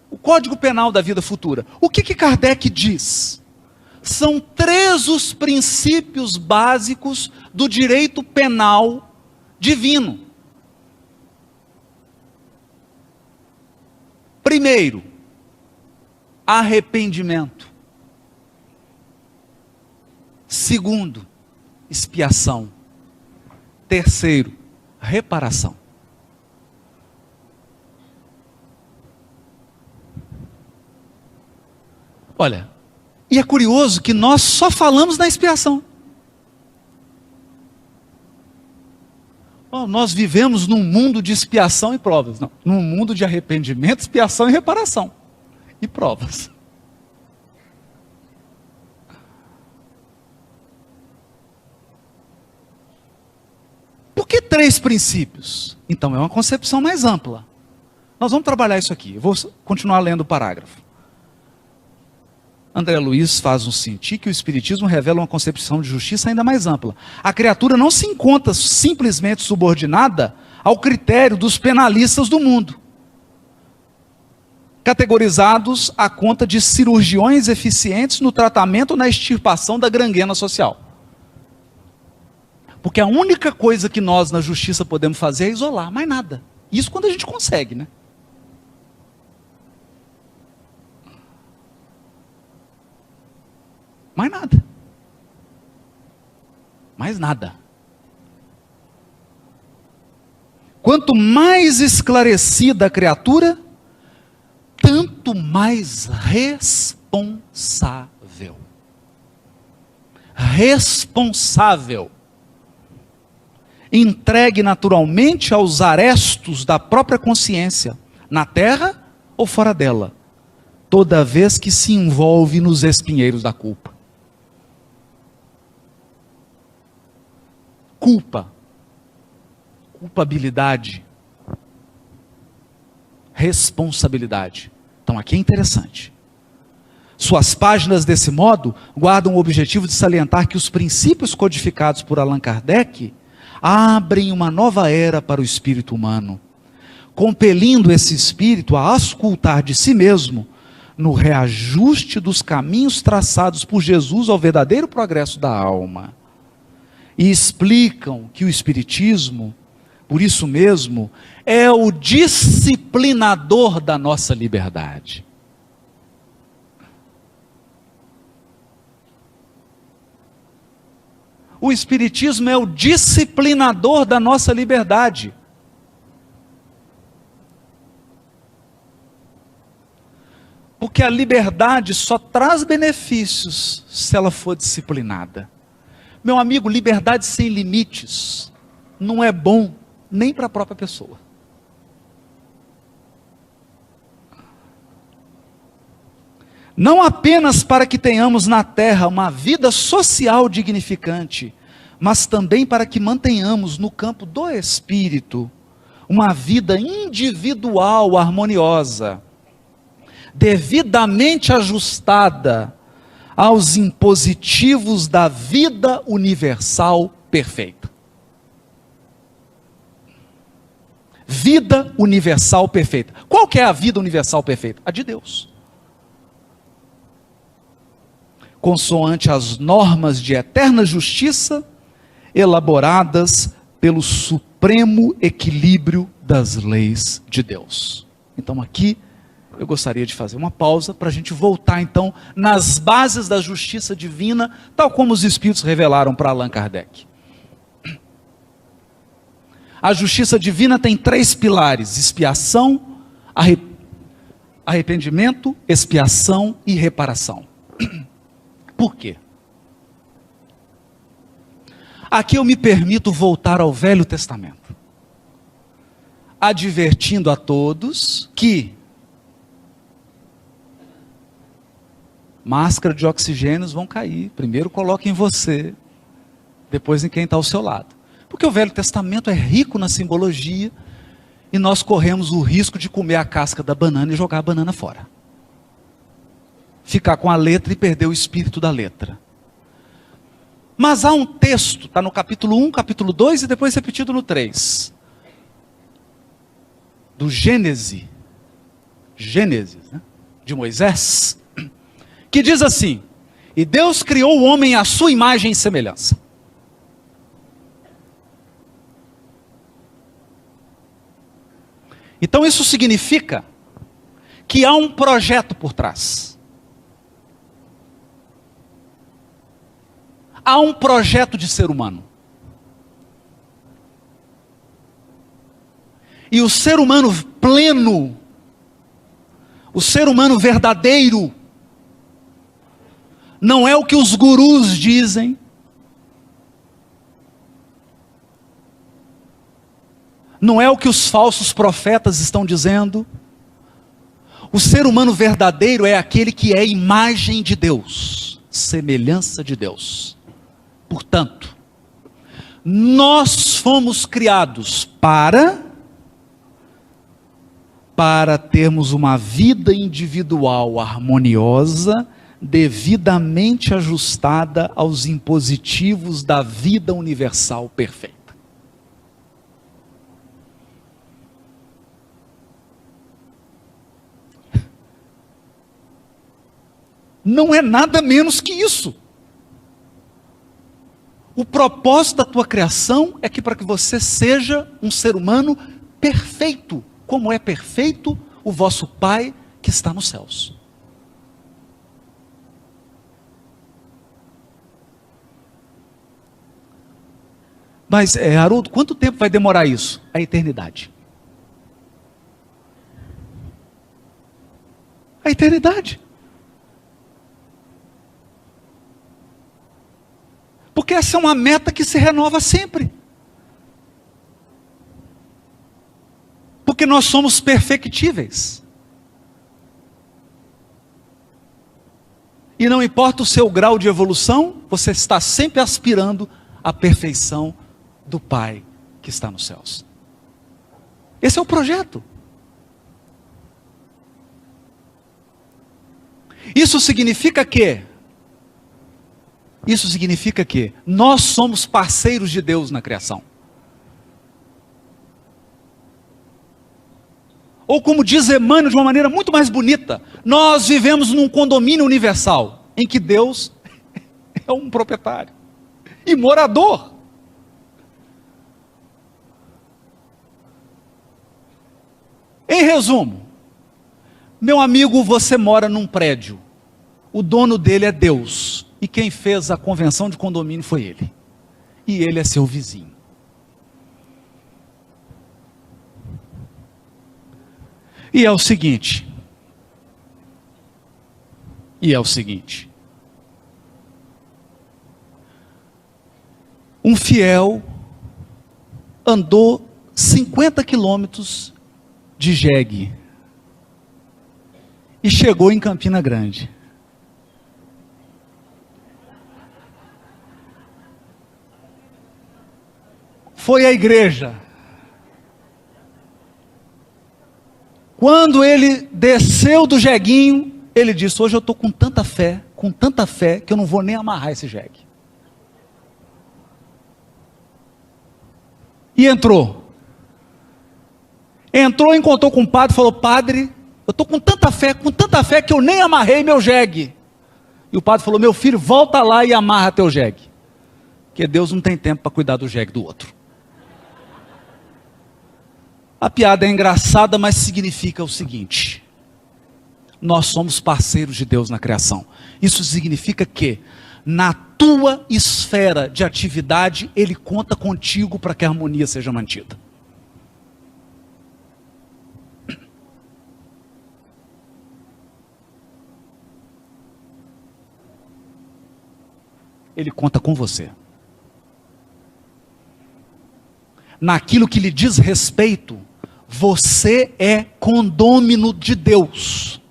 O Código Penal da Vida Futura. O que Kardec diz? São 3 os princípios básicos do direito penal divino. Primeiro, arrependimento. Segundo, expiação. Terceiro, reparação. Olha, e é curioso que nós só falamos na expiação. Nós vivemos num mundo de expiação e provas. Não, num mundo de arrependimento, expiação e reparação. E provas. Por que 3 princípios? Então, é uma concepção mais ampla. Nós vamos trabalhar isso aqui. Eu vou continuar lendo o parágrafo. André Luiz faz nos sentir que o Espiritismo revela uma concepção de justiça ainda mais ampla. A criatura não se encontra simplesmente subordinada ao critério dos penalistas do mundo, categorizados à conta de cirurgiões eficientes no tratamento ou na extirpação da gangrena social. Porque a única coisa que nós na justiça podemos fazer é isolar, mais nada. Isso quando a gente consegue, né? Mais nada. Mais nada. Quanto mais esclarecida a criatura, tanto mais responsável. Responsável. Entregue naturalmente aos arestos da própria consciência, na terra ou fora dela, toda vez que se envolve nos espinheiros da culpa. Culpa, culpabilidade, responsabilidade. Então aqui é interessante. Suas páginas desse modo guardam o objetivo de salientar que os princípios codificados por Allan Kardec abrem uma nova era para o espírito humano, compelindo esse espírito a auscultar de si mesmo no reajuste dos caminhos traçados por Jesus ao verdadeiro progresso da alma. E explicam que o Espiritismo, por isso mesmo, é o disciplinador da nossa liberdade. O Espiritismo é o disciplinador da nossa liberdade. Porque a liberdade só traz benefícios se ela for disciplinada. Meu amigo, liberdade sem limites não é bom nem para a própria pessoa. Não apenas para que tenhamos na terra uma vida social dignificante, mas também para que mantenhamos no campo do espírito uma vida individual harmoniosa, devidamente ajustada aos impositivos da vida universal perfeita. Vida universal perfeita. Qual que é a vida universal perfeita? A de Deus. Consoante as normas de eterna justiça, elaboradas pelo supremo equilíbrio das leis de Deus. Então aqui eu gostaria de fazer uma pausa para a gente voltar então nas bases da justiça divina, tal como os Espíritos revelaram para Allan Kardec. A justiça divina tem 3 pilares: expiação, arrependimento, expiação e reparação. Por quê? Aqui eu me permito voltar ao Velho Testamento, advertindo a todos que máscara de oxigênios vão cair. Primeiro coloque em você, depois em quem está ao seu lado. Porque o Velho Testamento é rico na simbologia e nós corremos o risco de comer a casca da banana e jogar a banana fora. Ficar com a letra e perder o espírito da letra. Mas há um texto, está no capítulo 1, capítulo 2 e depois repetido no 3. Do Gênesis, né, de Moisés, que diz assim: e Deus criou o homem à sua imagem e semelhança. Então isso significa que há um projeto por trás. Há um projeto de ser humano. E o ser humano pleno, o ser humano verdadeiro, não é o que os gurus dizem, não é o que os falsos profetas estão dizendo. O ser humano verdadeiro é aquele que é imagem de Deus, semelhança de Deus. Portanto, nós fomos criados para termos uma vida individual harmoniosa, devidamente ajustada aos impositivos da vida universal perfeita. Não é nada menos que isso. O propósito da tua criação é que para que você seja um ser humano perfeito, como é perfeito o vosso Pai que está nos céus. Mas, Haroldo, quanto tempo vai demorar isso? A eternidade. A eternidade. Porque essa é uma meta que se renova sempre. Porque nós somos perfectíveis. E não importa o seu grau de evolução, você está sempre aspirando à perfeição do Pai que está nos céus. Esse é o projeto. Isso significa que nós somos parceiros de Deus na criação. Ou como diz Emmanuel de uma maneira muito mais bonita, nós vivemos num condomínio universal, em que Deus é um proprietário e morador. Em resumo, meu amigo, você mora num prédio, o dono dele é Deus, e quem fez a convenção de condomínio foi ele, e ele é seu vizinho. E é o seguinte, um fiel andou 50 quilômetros de jegue e chegou em Campina Grande. Foi à igreja. Quando ele desceu do jeguinho, ele disse: hoje eu estou com tanta fé, que eu não vou nem amarrar esse jegue. E entrou, encontrou com o padre, falou: padre, eu estou com tanta fé que eu nem amarrei meu jegue. E o padre falou: meu filho, volta lá e amarra teu jegue, porque Deus não tem tempo para cuidar do jegue do outro. A piada é engraçada, mas significa o seguinte: nós somos parceiros de Deus na criação. Isso significa que na tua esfera de atividade, Ele conta contigo para que a harmonia seja mantida. Ele conta com você. Naquilo que lhe diz respeito, você é condômino de Deus.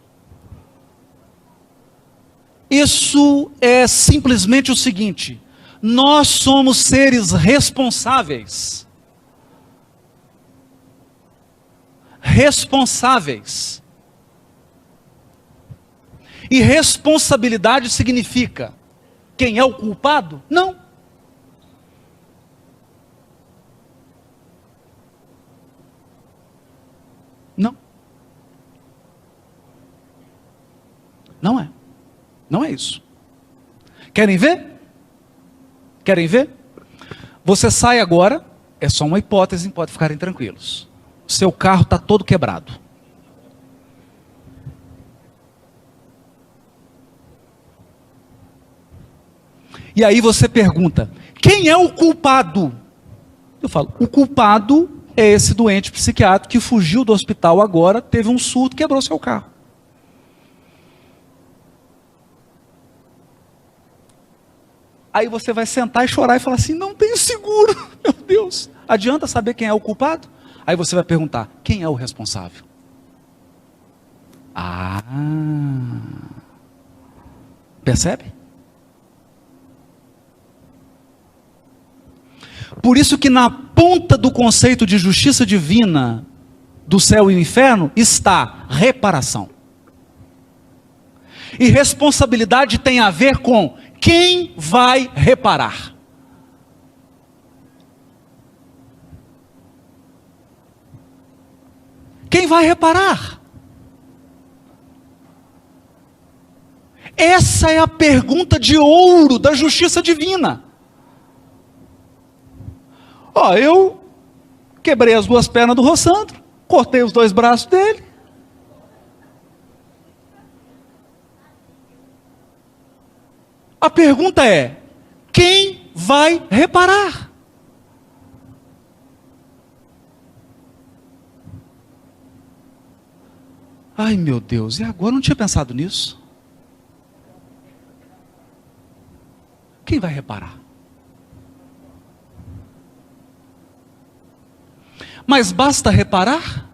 Isso é simplesmente o seguinte: nós somos seres responsáveis responsáveis. E responsabilidade significa quem é o culpado? Não. Não. Não é. Não é isso. Querem ver? Querem ver? Você sai agora, é só uma hipótese, pode ficarem tranquilos. Seu carro está todo quebrado. E aí você pergunta, quem é o culpado? Eu falo, o culpado é esse doente psiquiátrico que fugiu do hospital agora, teve um surto, quebrou seu carro. Aí você vai sentar e chorar e falar assim, não tem seguro, meu Deus. Adianta saber quem é o culpado? Aí você vai perguntar, quem é o responsável? Ah, percebe? Por isso que na ponta do conceito de justiça divina do céu e do inferno está reparação. E responsabilidade tem a ver com quem vai reparar. Quem vai reparar? Essa é a pergunta de ouro da justiça divina. Ó, eu quebrei as duas pernas do Rossandro, cortei os dois braços dele. A pergunta é, quem vai reparar? Ai meu Deus, e agora eu não tinha pensado nisso. Quem vai reparar? Mas basta reparar?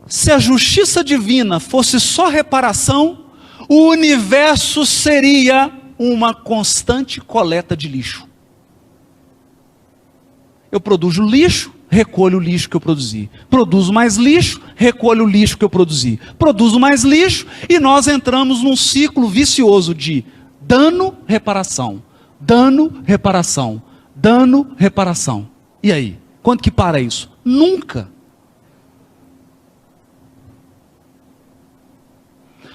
Se a justiça divina fosse só reparação, o universo seria uma constante coleta de lixo. Eu produzo lixo, recolho o lixo que eu produzi. Produzo mais lixo, recolho o lixo que eu produzi. Produzo mais lixo e nós entramos num ciclo vicioso de dano, reparação. Dano, reparação. Dano, reparação. E aí? Quando que para isso? Nunca.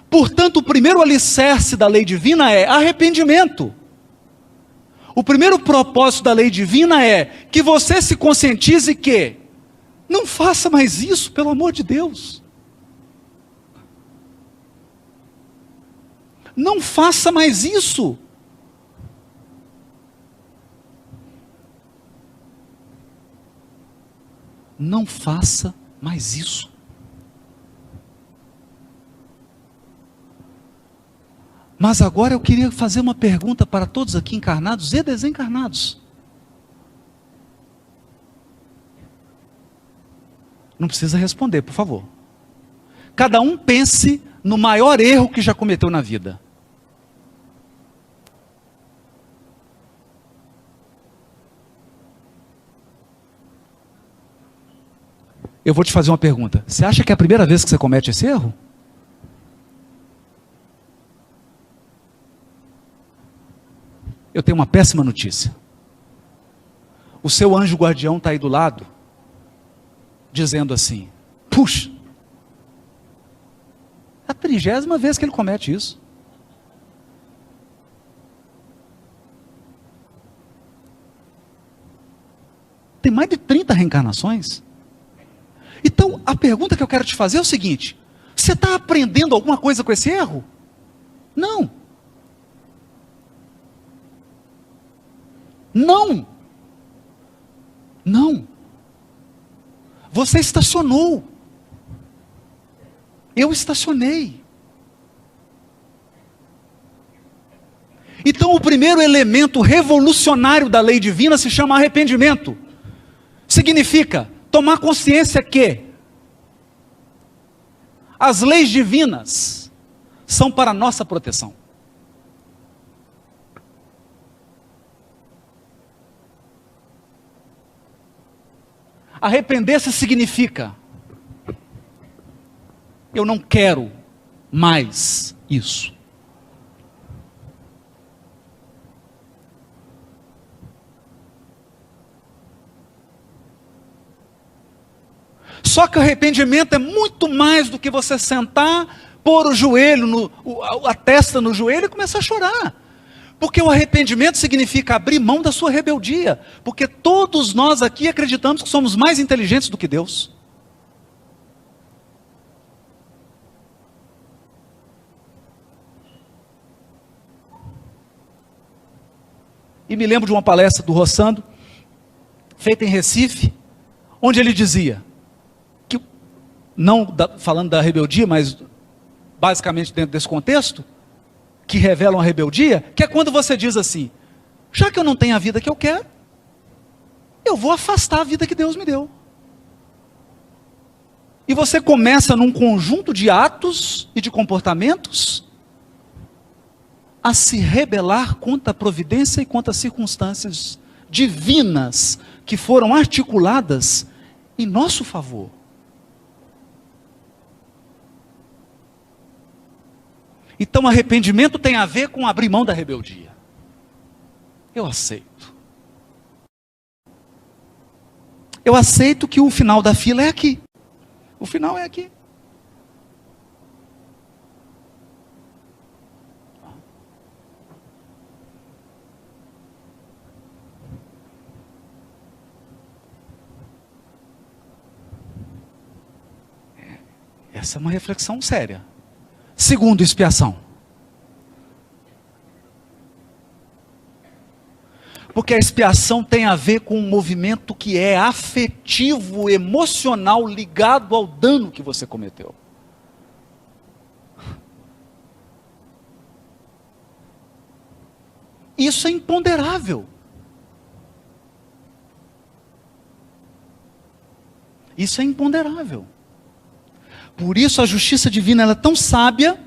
Portanto, o primeiro alicerce da lei divina é arrependimento. O primeiro propósito da lei divina é que você se conscientize que não faça mais isso, pelo amor de Deus. Não faça mais isso. Não faça mais isso. Mas agora eu queria fazer uma pergunta para todos aqui encarnados e desencarnados. Não precisa responder, por favor. Cada um pense no maior erro que já cometeu na vida. Eu vou te fazer uma pergunta. Você acha que é a primeira vez que você comete esse erro? Eu tenho uma péssima notícia. O seu anjo guardião está aí do lado, dizendo assim, puxa, é a 30ª vez que ele comete isso. Tem mais de 30 reencarnações. Então, a pergunta que eu quero te fazer é o seguinte, você está aprendendo alguma coisa com esse erro? Não. Não. Não. Você estacionou. Eu estacionei. Então o primeiro elemento revolucionário da lei divina se chama arrependimento. Significa tomar consciência que as leis divinas são para nossa proteção. Arrepender-se significa: eu não quero mais isso. Só que o arrependimento é muito mais do que você sentar, pôr o joelho, a testa no joelho e começar a chorar. Porque o arrependimento significa abrir mão da sua rebeldia. Porque todos nós aqui acreditamos que somos mais inteligentes do que Deus. E me lembro de uma palestra do Rossando, feita em Recife, onde ele dizia, que, não falando da rebeldia, mas basicamente dentro desse contexto, que revelam a rebeldia, que é quando você diz assim: já que eu não tenho a vida que eu quero, eu vou afastar a vida que Deus me deu. E você começa num conjunto de atos e de comportamentos a se rebelar contra a providência e contra as circunstâncias divinas que foram articuladas em nosso favor. Então arrependimento tem a ver com abrir mão da rebeldia. Eu aceito. Eu aceito que o final da fila é aqui. O final é aqui. Essa é uma reflexão séria. Segundo, expiação. Porque a expiação tem a ver com um movimento que é afetivo, emocional, ligado ao dano que você cometeu. Isso é imponderável. Isso é imponderável. Por isso a justiça divina ela é tão sábia,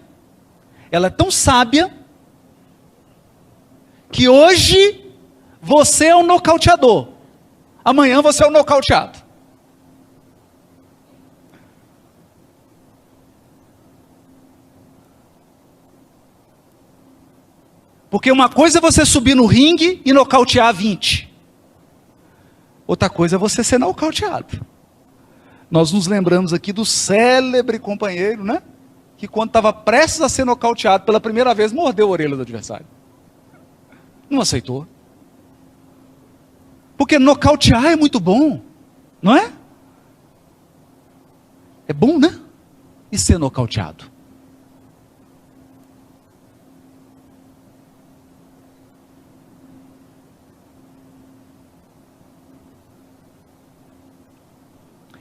que hoje você é o nocauteador, amanhã você é o nocauteado. Porque uma coisa é você subir no ringue e nocautear 20. Outra coisa é você ser nocauteado. Nós nos lembramos aqui do célebre companheiro, né? Que quando estava prestes a ser nocauteado pela primeira vez, mordeu a orelha do adversário. Não aceitou. Porque nocautear é muito bom, não é? É bom, né? E ser nocauteado.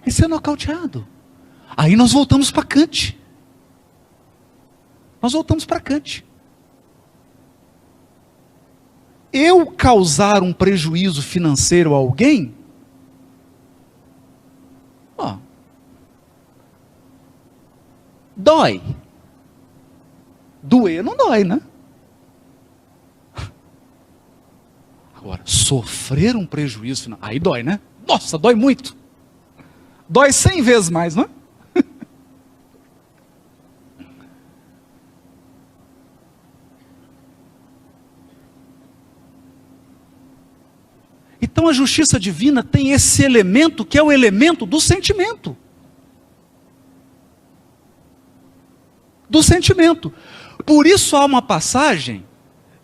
E ser nocauteado. Aí nós voltamos para Kant. Nós voltamos para Kant. Eu causar um prejuízo financeiro a alguém, dói. Doer não dói, né? Agora, sofrer um prejuízo financeiro, aí dói, né? Nossa, dói muito. Dói 100 vezes mais, não é? Então a justiça divina tem esse elemento que é o elemento do sentimento. Do sentimento. Por isso há uma passagem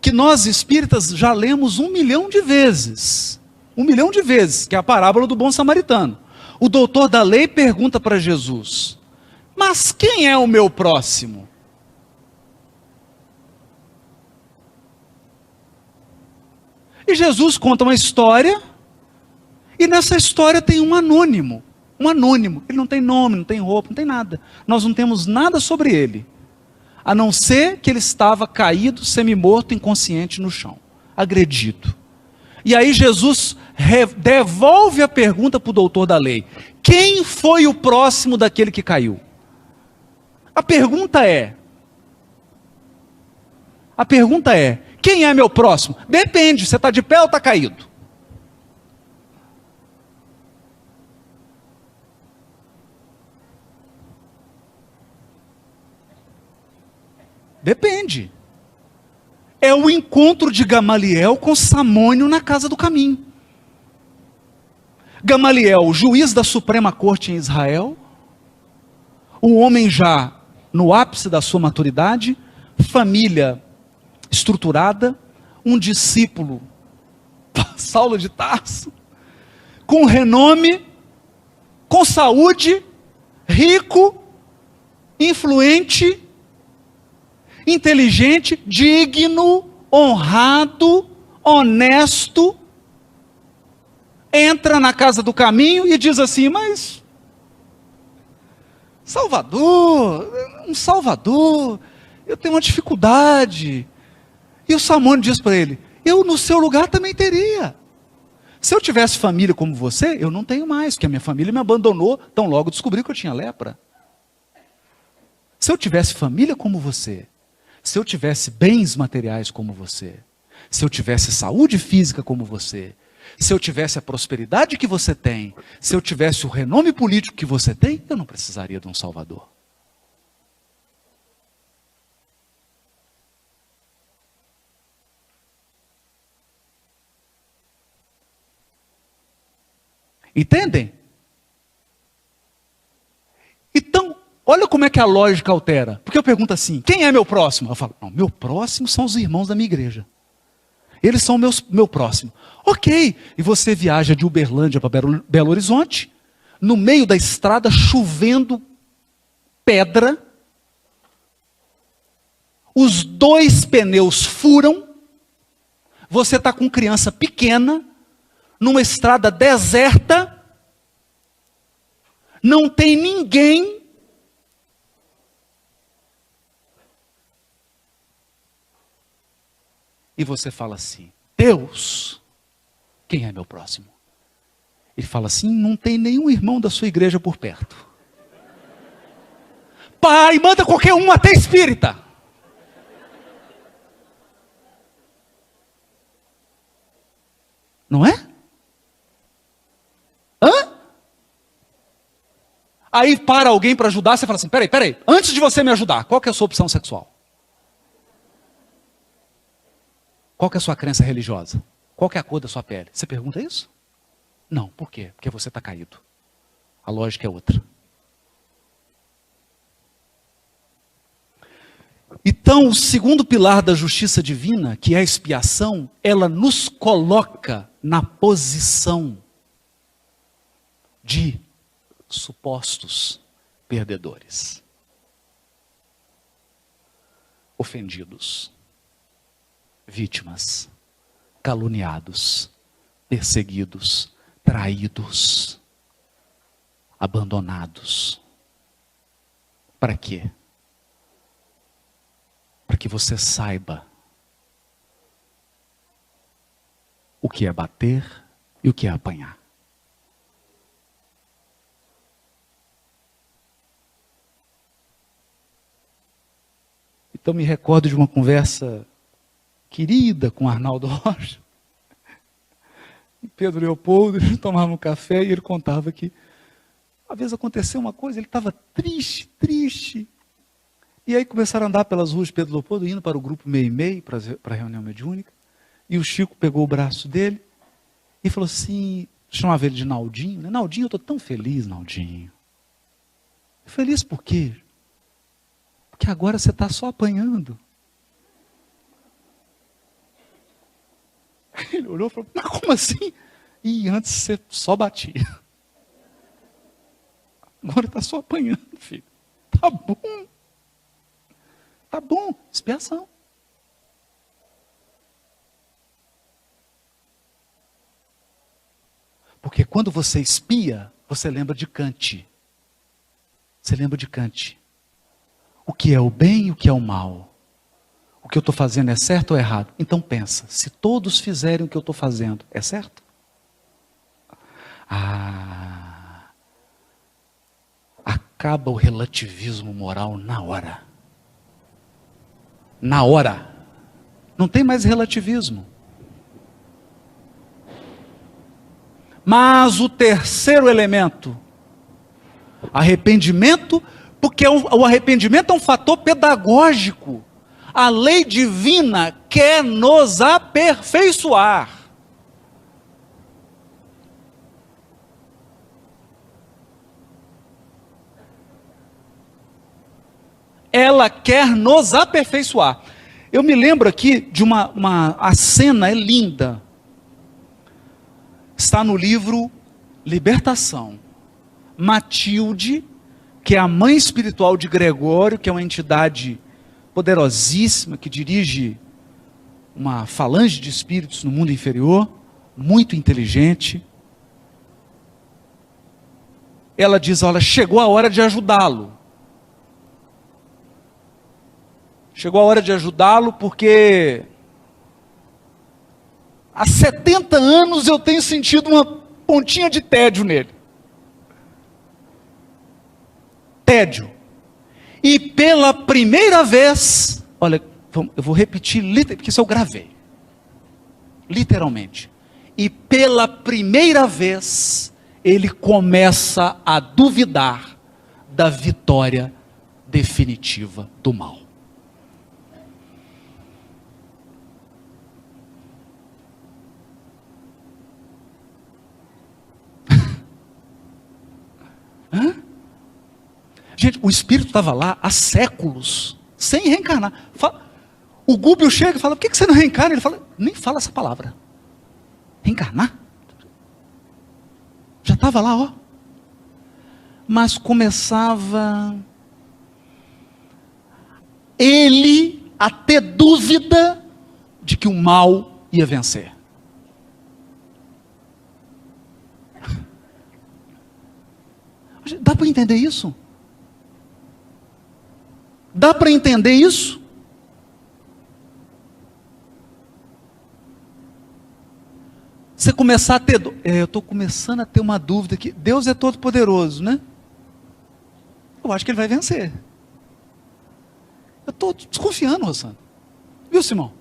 que nós espíritas já lemos 1 milhão de vezes. 1 milhão de vezes, que é a parábola do bom samaritano. O doutor da lei pergunta para Jesus: mas quem é o meu próximo? E Jesus conta uma história, e nessa história tem um anônimo. Um anônimo. Ele não tem nome, não tem roupa, não tem nada. Nós não temos nada sobre ele, a não ser que ele estava caído, semi-morto, inconsciente no chão, agredido. E aí Jesus devolve a pergunta para o doutor da lei: quem foi o próximo daquele que caiu? A pergunta é, quem é meu próximo? Depende, você está de pé ou está caído? Depende. É o encontro de Gamaliel com Samônio na casa do caminho. Gamaliel, juiz da Suprema Corte em Israel, o homem já no ápice da sua maturidade, família estruturada, um discípulo, Saulo de Tarso, com renome, com saúde, rico, influente, inteligente, digno, honrado, honesto, entra na casa do caminho e diz assim: mas Salvador, um Salvador, eu tenho uma dificuldade. E o Samônio diz para ele: eu no seu lugar também teria. Se eu tivesse família como você, eu não tenho mais, porque a minha família me abandonou, tão logo descobri que eu tinha lepra. Se eu tivesse família como você, se eu tivesse bens materiais como você, se eu tivesse saúde física como você, se eu tivesse a prosperidade que você tem, se eu tivesse o renome político que você tem, eu não precisaria de um Salvador. Entendem? Então, olha como é que a lógica altera. Porque eu pergunto assim: quem é meu próximo? Eu falo: não, meu próximo são os irmãos da minha igreja. Eles são meu próximo. Ok, e você viaja de Uberlândia para Belo Horizonte, no meio da estrada, chovendo pedra, os 2 pneus furam, você está com criança pequena, numa estrada deserta, não tem ninguém, e você fala assim: Deus, quem é meu próximo? Ele fala assim: não tem nenhum irmão da sua igreja por perto. Pai, manda qualquer um, até espírita. Não é? Hã? Aí para alguém para ajudar, você fala assim: peraí, antes de você me ajudar, qual que é a sua opção sexual? Qual que é a sua crença religiosa? Qual que é a cor da sua pele? Você pergunta isso? Não, por quê? Porque você está caído. A lógica é outra. Então, o segundo pilar da justiça divina, que é a expiação, ela nos coloca na posição de supostos perdedores, ofendidos, vítimas, caluniados, perseguidos, traídos, abandonados. Para quê? Para que você saiba o que é bater e o que é apanhar. Então me recordo de uma conversa querida com Arnaldo Rocha. E Pedro Leopoldo, eles tomavam um café e ele contava que uma vez aconteceu uma coisa, ele estava triste. E aí começaram a andar pelas ruas de Pedro Leopoldo, indo para o grupo meio para a reunião mediúnica. E o Chico pegou o braço dele e falou assim, chamava ele de Naldinho, né? Naldinho, eu estou tão feliz, Naldinho. Feliz por quê? Porque agora você está só apanhando. Ele olhou e falou: mas como assim? E antes você só batia. Agora está só apanhando, filho. Tá bom. Tá bom, expiação. Porque quando você expia, você lembra de Kant. Você lembra de Kant. O que é o bem e o que é o mal. O que eu estou fazendo é certo ou errado? Então pensa, se todos fizerem o que eu estou fazendo, é certo? Acaba o relativismo moral na hora. Na hora. Não tem mais relativismo. Mas o terceiro elemento, arrependimento, porque o arrependimento é um fator pedagógico. A lei divina quer nos aperfeiçoar. Ela quer nos aperfeiçoar. Eu me lembro aqui de a cena é linda. Está no livro Libertação. Matilde, que é a mãe espiritual de Gregório, que é uma entidade poderosíssima, que dirige uma falange de espíritos no mundo inferior, muito inteligente. Ela diz, olha, chegou a hora de ajudá-lo. Chegou a hora de ajudá-lo porque há 70 anos eu tenho sentido uma pontinha de tédio nele. Tédio. E pela primeira vez, olha, eu vou repetir, porque isso eu gravei. Literalmente. E pela primeira vez, ele começa a duvidar da vitória definitiva do mal. Hã? Gente, o espírito estava lá há séculos, sem reencarnar. O Gúbio chega e fala, por que você não reencarna? Ele fala, nem fala essa palavra. Reencarnar? Já estava lá, ó. Mas começava ele a ter dúvida de que o mal ia vencer. Dá para entender isso? Dá para entender isso? Você começar a ter... eu estou começando a ter uma dúvida que Deus é todo poderoso, né? Eu acho que Ele vai vencer. Eu estou desconfiando, Rosana. Viu, Simão?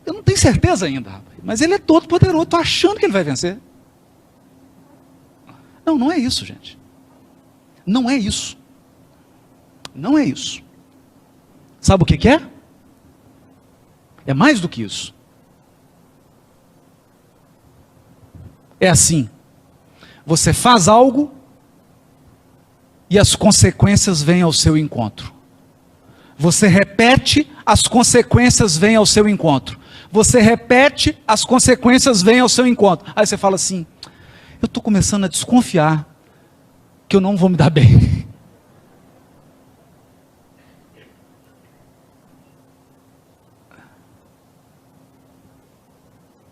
Eu não tenho certeza ainda, rapaz. Mas Ele é todo poderoso. Estou achando que Ele vai vencer. Não, não é isso, gente. Não é isso. Não é isso. Sabe o que é? É mais do que isso. É assim. Você faz algo e as consequências vêm ao seu encontro. Você repete, as consequências vêm ao seu encontro. Você repete, as consequências vêm ao seu encontro. Aí você fala assim, eu estou começando a desconfiar que eu não vou me dar bem.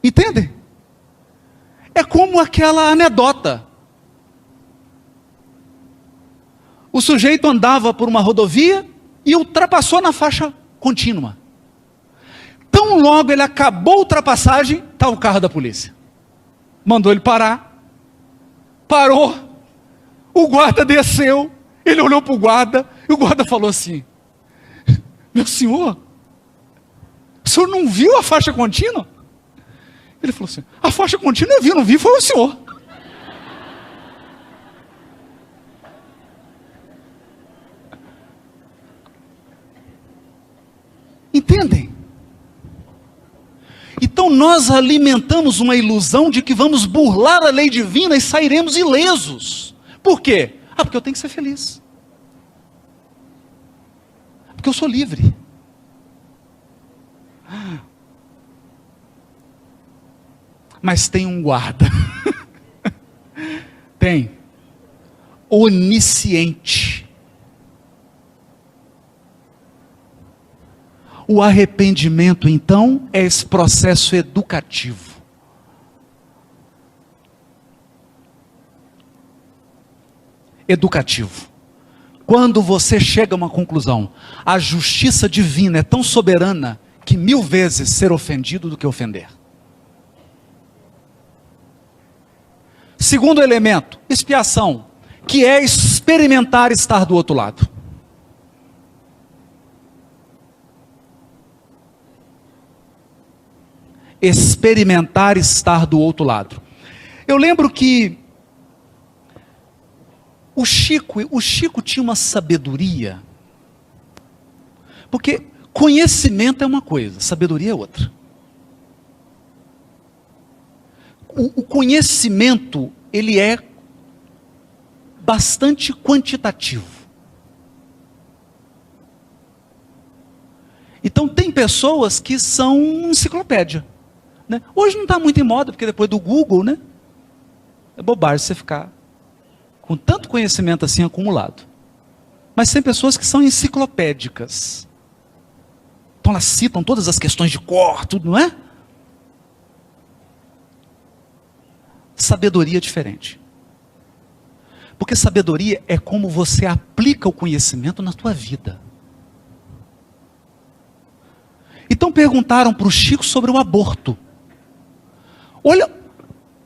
Entende? É como aquela anedota. O sujeito andava por uma rodovia e ultrapassou na faixa contínua. Tão logo ele acabou a ultrapassagem, está o carro da polícia. Mandou ele parar. Parou. O guarda desceu. Ele olhou para o guarda e o guarda falou assim, meu senhor, o senhor não viu a faixa contínua? Ele falou assim, a faixa contínua eu vi, não vi, foi o senhor. Entendem? Então nós alimentamos uma ilusão de que vamos burlar a lei divina e sairemos ilesos. Por quê? Porque eu tenho que ser feliz. Porque eu sou livre. Mas tem um guarda. Tem. Onisciente. O arrependimento, então, é esse processo educativo. Educativo. Quando você chega a uma conclusão, a justiça divina é tão soberana que 1000 vezes ser ofendido do que ofender. Segundo elemento, expiação, que é experimentar estar do outro lado. Experimentar estar do outro lado. Eu lembro que o Chico tinha uma sabedoria, Porque conhecimento é uma coisa, sabedoria é outra. O conhecimento, ele é bastante quantitativo. Então tem pessoas que são enciclopédia, né? Hoje não está muito em moda, porque depois do Google, né? É bobagem você ficar com tanto conhecimento assim acumulado. Mas tem pessoas que são enciclopédicas. Então elas citam todas as questões de cor, tudo, não é? Sabedoria é diferente. Porque sabedoria é como você aplica o conhecimento na tua vida. Então perguntaram para o Chico sobre o aborto. Olha,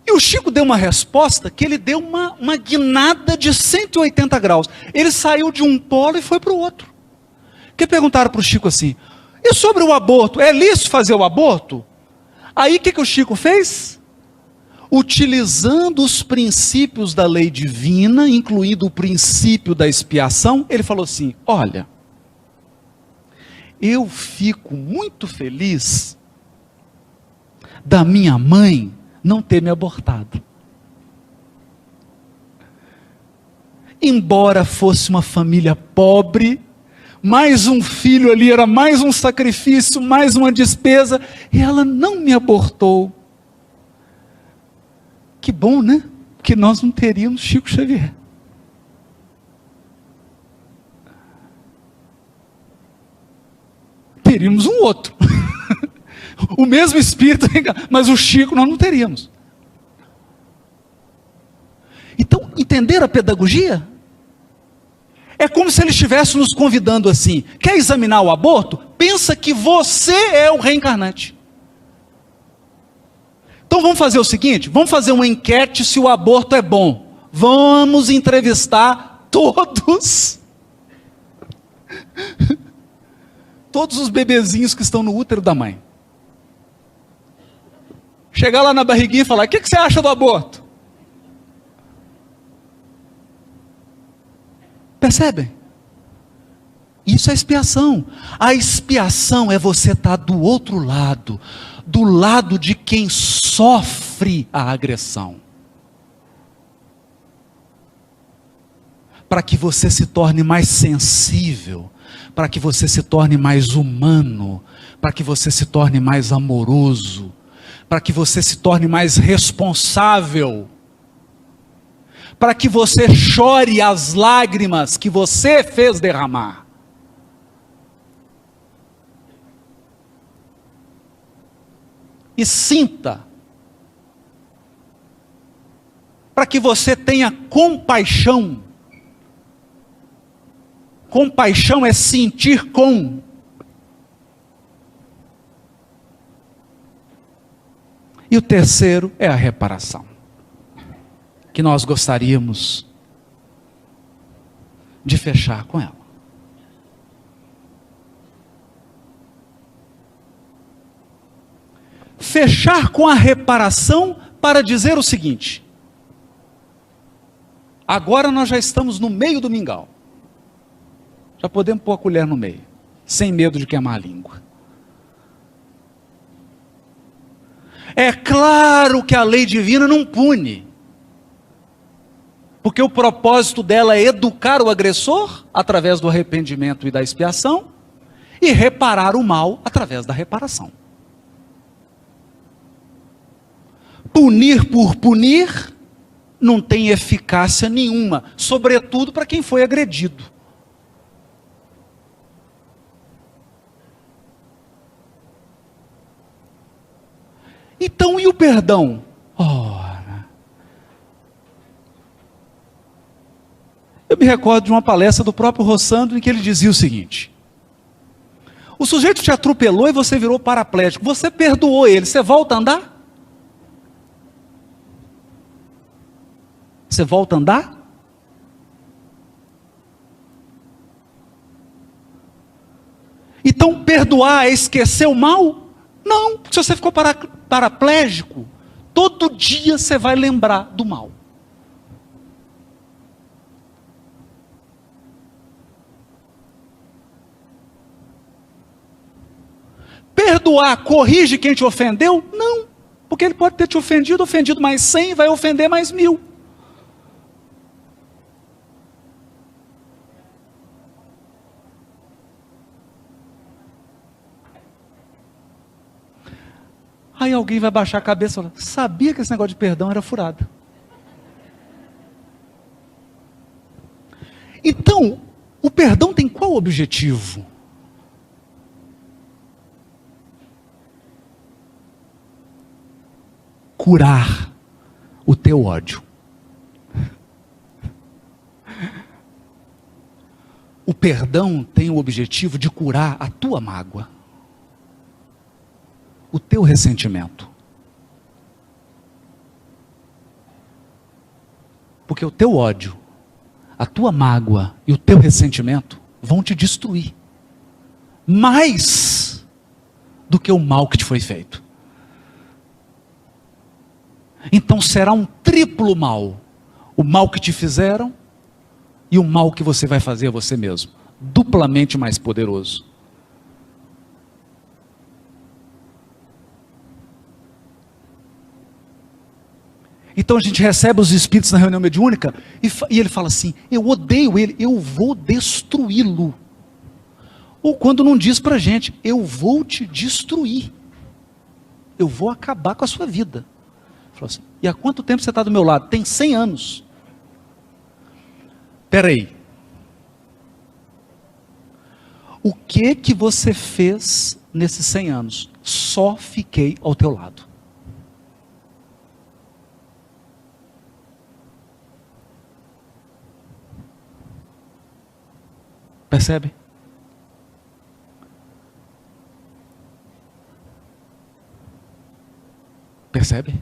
e o Chico deu uma resposta que ele deu uma guinada de 180 graus. Ele saiu de um polo e foi para o outro. Porque perguntaram para o Chico assim, e sobre o aborto, é lícito fazer o aborto? Aí o que o Chico fez? Utilizando os princípios da lei divina, incluindo o princípio da expiação, ele falou assim, olha, eu fico muito feliz da minha mãe não ter me abortado. Embora fosse uma família pobre, mais um filho ali era mais um sacrifício, mais uma despesa, e ela não me abortou. Que bom, né? Que nós não teríamos Chico Xavier. Teríamos um outro. O mesmo espírito, mas o Chico nós não teríamos. Então, entender a pedagogia? É como se ele estivesse nos convidando assim, quer examinar o aborto? Pensa que você é o reencarnante. Então vamos fazer o seguinte, vamos fazer uma enquete se o aborto é bom. Vamos entrevistar todos os bebezinhos que estão no útero da mãe. Chegar lá na barriguinha e falar, o que você acha do aborto? Percebem? Isso é expiação. A expiação é você estar do outro lado, do lado de quem sofre a agressão. Para que você se torne mais sensível, para que você se torne mais humano, para que você se torne mais amoroso, para que você se torne mais responsável, para que você chore as lágrimas que você fez derramar. E sinta, para que você tenha compaixão. Compaixão é sentir com. E o terceiro é a reparação, que nós gostaríamos de fechar com ela. Fechar com a reparação para dizer o seguinte: agora nós já estamos no meio do mingau. Já podemos pôr a colher no meio, sem medo de queimar a língua. É claro que a lei divina não pune, porque o propósito dela é educar o agressor através do arrependimento e da expiação, e reparar o mal através da reparação. Punir por punir não tem eficácia nenhuma, sobretudo para quem foi agredido. Então, e o perdão? Ora, eu me recordo de uma palestra do próprio Rossandro em que ele dizia o seguinte: o sujeito te atropelou e você virou paraplégico, você perdoou ele, você volta a andar? Você volta a andar? Então perdoar é esquecer o mal? Não, porque se você ficou paraplégico, todo dia você vai lembrar do mal. perdoar corrige quem te ofendeu? Não, porque ele pode ter te ofendido mais 100, vai ofender mais 1000. Aí alguém vai baixar a cabeça e falar, sabia que esse negócio de perdão era furado. Então, o perdão tem qual objetivo? Curar o teu ódio. O perdão tem o objetivo de curar a tua mágoa, o teu ressentimento. Porque o teu ódio, a tua mágoa e o teu ressentimento vão te destruir. Mais do que o mal que te foi feito. Então será um triplo mal. O mal que te fizeram e o mal que você vai fazer a você mesmo. Duplamente mais poderoso. Então a gente recebe os espíritos na reunião mediúnica e ele fala assim, eu odeio ele, eu vou destruí-lo. Ou quando não diz pra gente, eu vou te destruir. Eu vou acabar com a sua vida. Fala assim, e há quanto tempo você está do meu lado? Tem 100 anos. Espera aí. O que você fez nesses 100 anos? Só fiquei ao teu lado. Percebe? Percebe?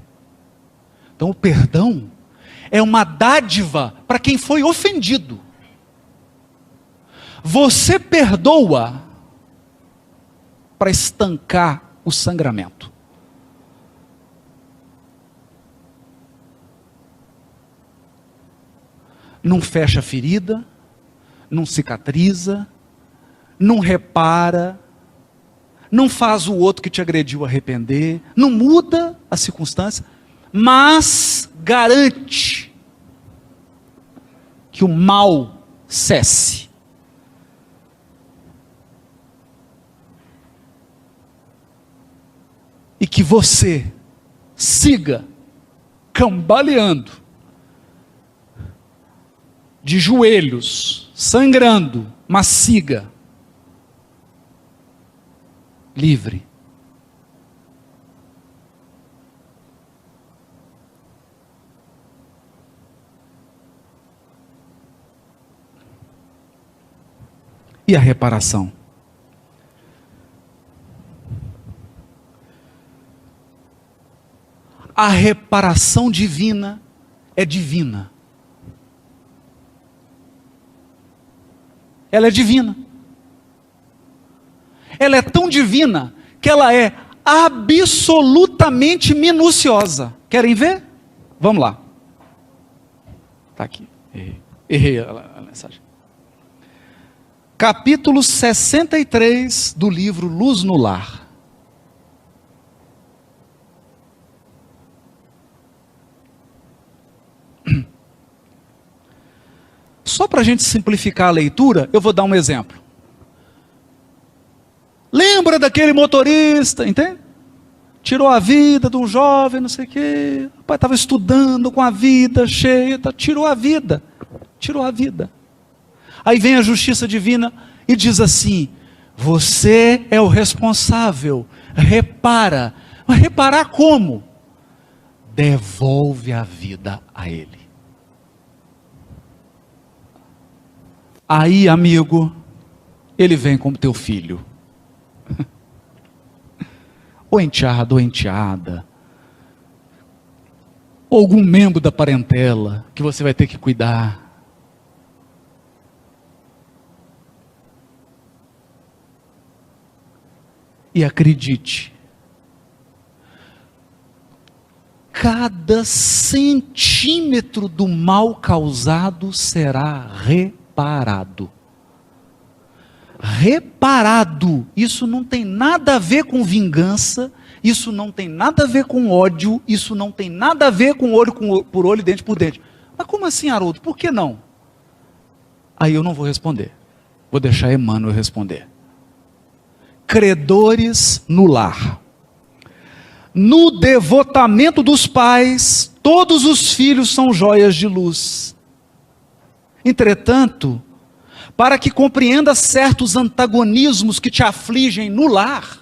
Então o perdão é uma dádiva para quem foi ofendido. Você perdoa para estancar o sangramento. Não fecha a ferida, não cicatriza, não repara, não faz o outro que te agrediu arrepender, não muda a circunstância, mas garante que o mal cesse. E que você siga cambaleando, de joelhos, sangrando, mas siga livre. E a reparação? A reparação divina é divina. Ela é divina. Ela é tão divina que ela é absolutamente minuciosa. Querem ver? Vamos lá. Está aqui. Errei a mensagem. Capítulo 63 do livro Luz no Lar. Só para a gente simplificar a leitura, eu vou dar um exemplo. Lembra daquele motorista, entende? Tirou a vida de um jovem, não sei o quê. O pai estava estudando com a vida cheia, tirou a vida. Tirou a vida. Aí vem a justiça divina e diz assim, você é o responsável, repara. Mas reparar como? Devolve a vida a ele. Aí, amigo, ele vem como teu filho. Ou enteado ou enteada. Ou algum membro da parentela que você vai ter que cuidar. E acredite, cada centímetro do mal causado será reparado. reparado. Isso não tem nada a ver com vingança, isso não tem nada a ver com ódio, isso não tem nada a ver com olho por olho, dente por dente. Mas como assim, Haroldo? Por que não? Aí eu não vou responder. Vou deixar Emmanuel responder. Credores no lar. No devotamento dos pais, todos os filhos são joias de luz. Entretanto, para que compreenda certos antagonismos que te afligem no lar,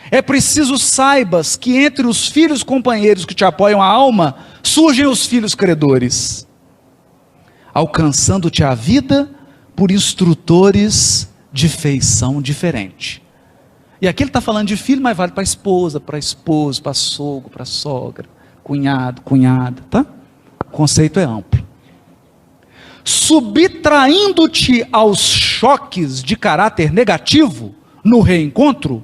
é preciso saibas que entre os filhos companheiros que te apoiam a alma, surgem os filhos credores, alcançando-te a vida por instrutores de feição diferente. E aqui ele está falando de filho, mas vale para esposo, para sogro, para sogra, cunhado, cunhada, tá? O conceito é amplo. Subtraindo-te aos choques de caráter negativo no reencontro,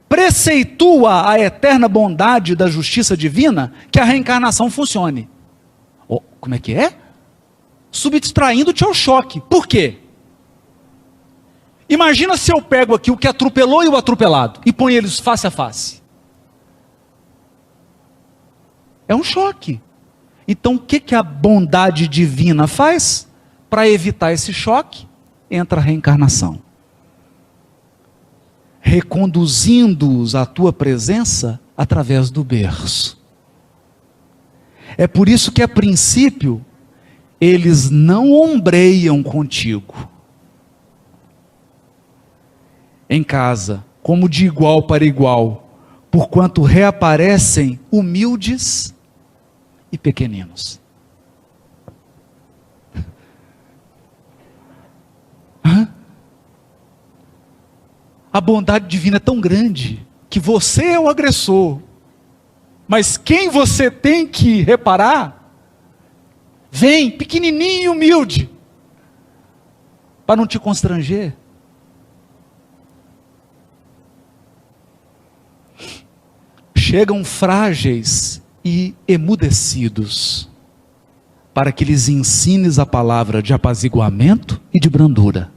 preceitua a eterna bondade da justiça divina que a reencarnação funcione. Oh, como é que é? Subtraindo-te ao choque. Por quê? Imagina se eu pego aqui o que atropelou e o atropelado e ponho eles face a face. É um choque. Então o que a bondade divina faz? Para evitar esse choque, entra a reencarnação. Reconduzindo-os à tua presença através do berço. É por isso que a princípio eles não ombreiam contigo. Em casa, como de igual para igual, porquanto reaparecem humildes e pequeninos. A bondade divina é tão grande que você é o agressor, mas quem você tem que reparar, vem pequenininho e humilde, para não te constranger. Chegam frágeis e emudecidos, para que lhes ensines a palavra de apaziguamento e de brandura.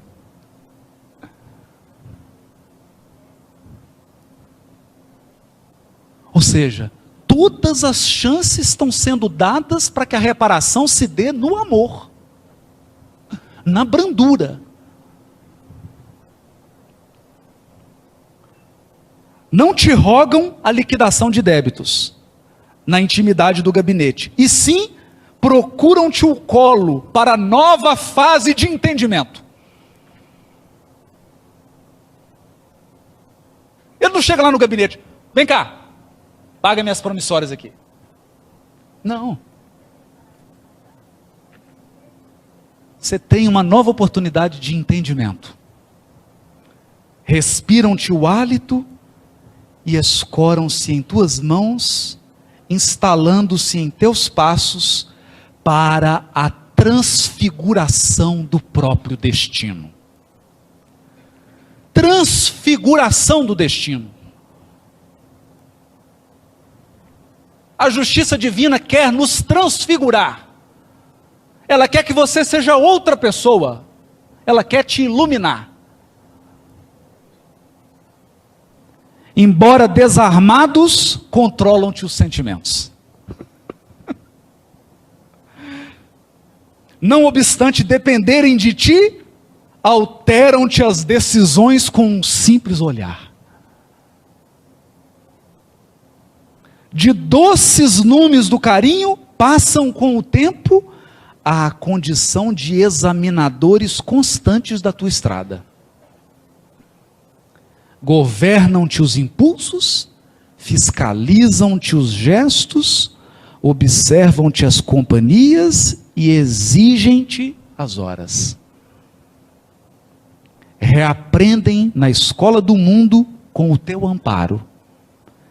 Ou seja, todas as chances estão sendo dadas para que a reparação se dê no amor, na brandura. Não te rogam a liquidação de débitos na intimidade do gabinete, e sim procuram-te o colo para a nova fase de entendimento. Ele não chega lá no gabinete, vem cá, paga minhas promissórias aqui. Não. Você tem uma nova oportunidade de entendimento. Respiram-te o hálito e escoram-se em tuas mãos, instalando-se em teus passos para a transfiguração do próprio destino. Transfiguração do destino. A justiça divina quer nos transfigurar. Ela quer que você seja outra pessoa. Ela quer te iluminar. Embora desarmados, controlam-te os sentimentos. Não obstante dependerem de ti, alteram-te as decisões com um simples olhar. De doces numes do carinho, passam com o tempo à condição de examinadores constantes da tua estrada. Governam-te os impulsos, fiscalizam-te os gestos, observam-te as companhias e exigem-te as horas. Reaprendem na escola do mundo com o teu amparo.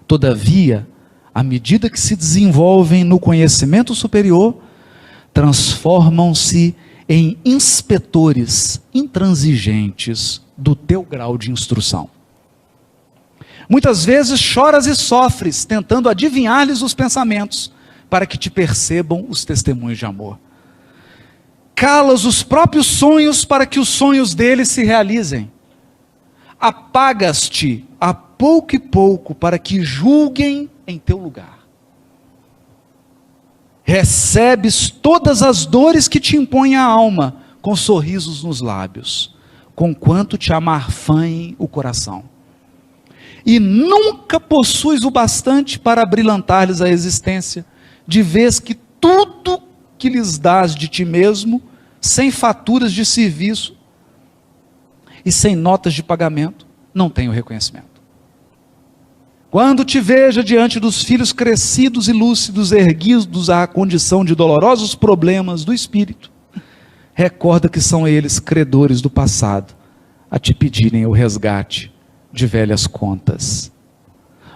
Todavia, à medida que se desenvolvem no conhecimento superior, transformam-se em inspetores intransigentes do teu grau de instrução. Muitas vezes choras e sofres, tentando adivinhar-lhes os pensamentos, para que te percebam os testemunhos de amor. calas os próprios sonhos para que os sonhos deles se realizem. Apagas-te a pouco e pouco para que julguem em teu lugar. Recebes todas as dores que te impõem a alma, com sorrisos nos lábios, conquanto te amarfanhem o coração. E nunca possuis o bastante para abrilhantar-lhes a existência, de vez que tudo que lhes dás de ti mesmo, sem faturas de serviço e sem notas de pagamento, não tem o reconhecimento. Quando te veja diante dos filhos crescidos e lúcidos, erguidos à condição de dolorosos problemas do espírito, recorda que são eles credores do passado, a te pedirem o resgate de velhas contas.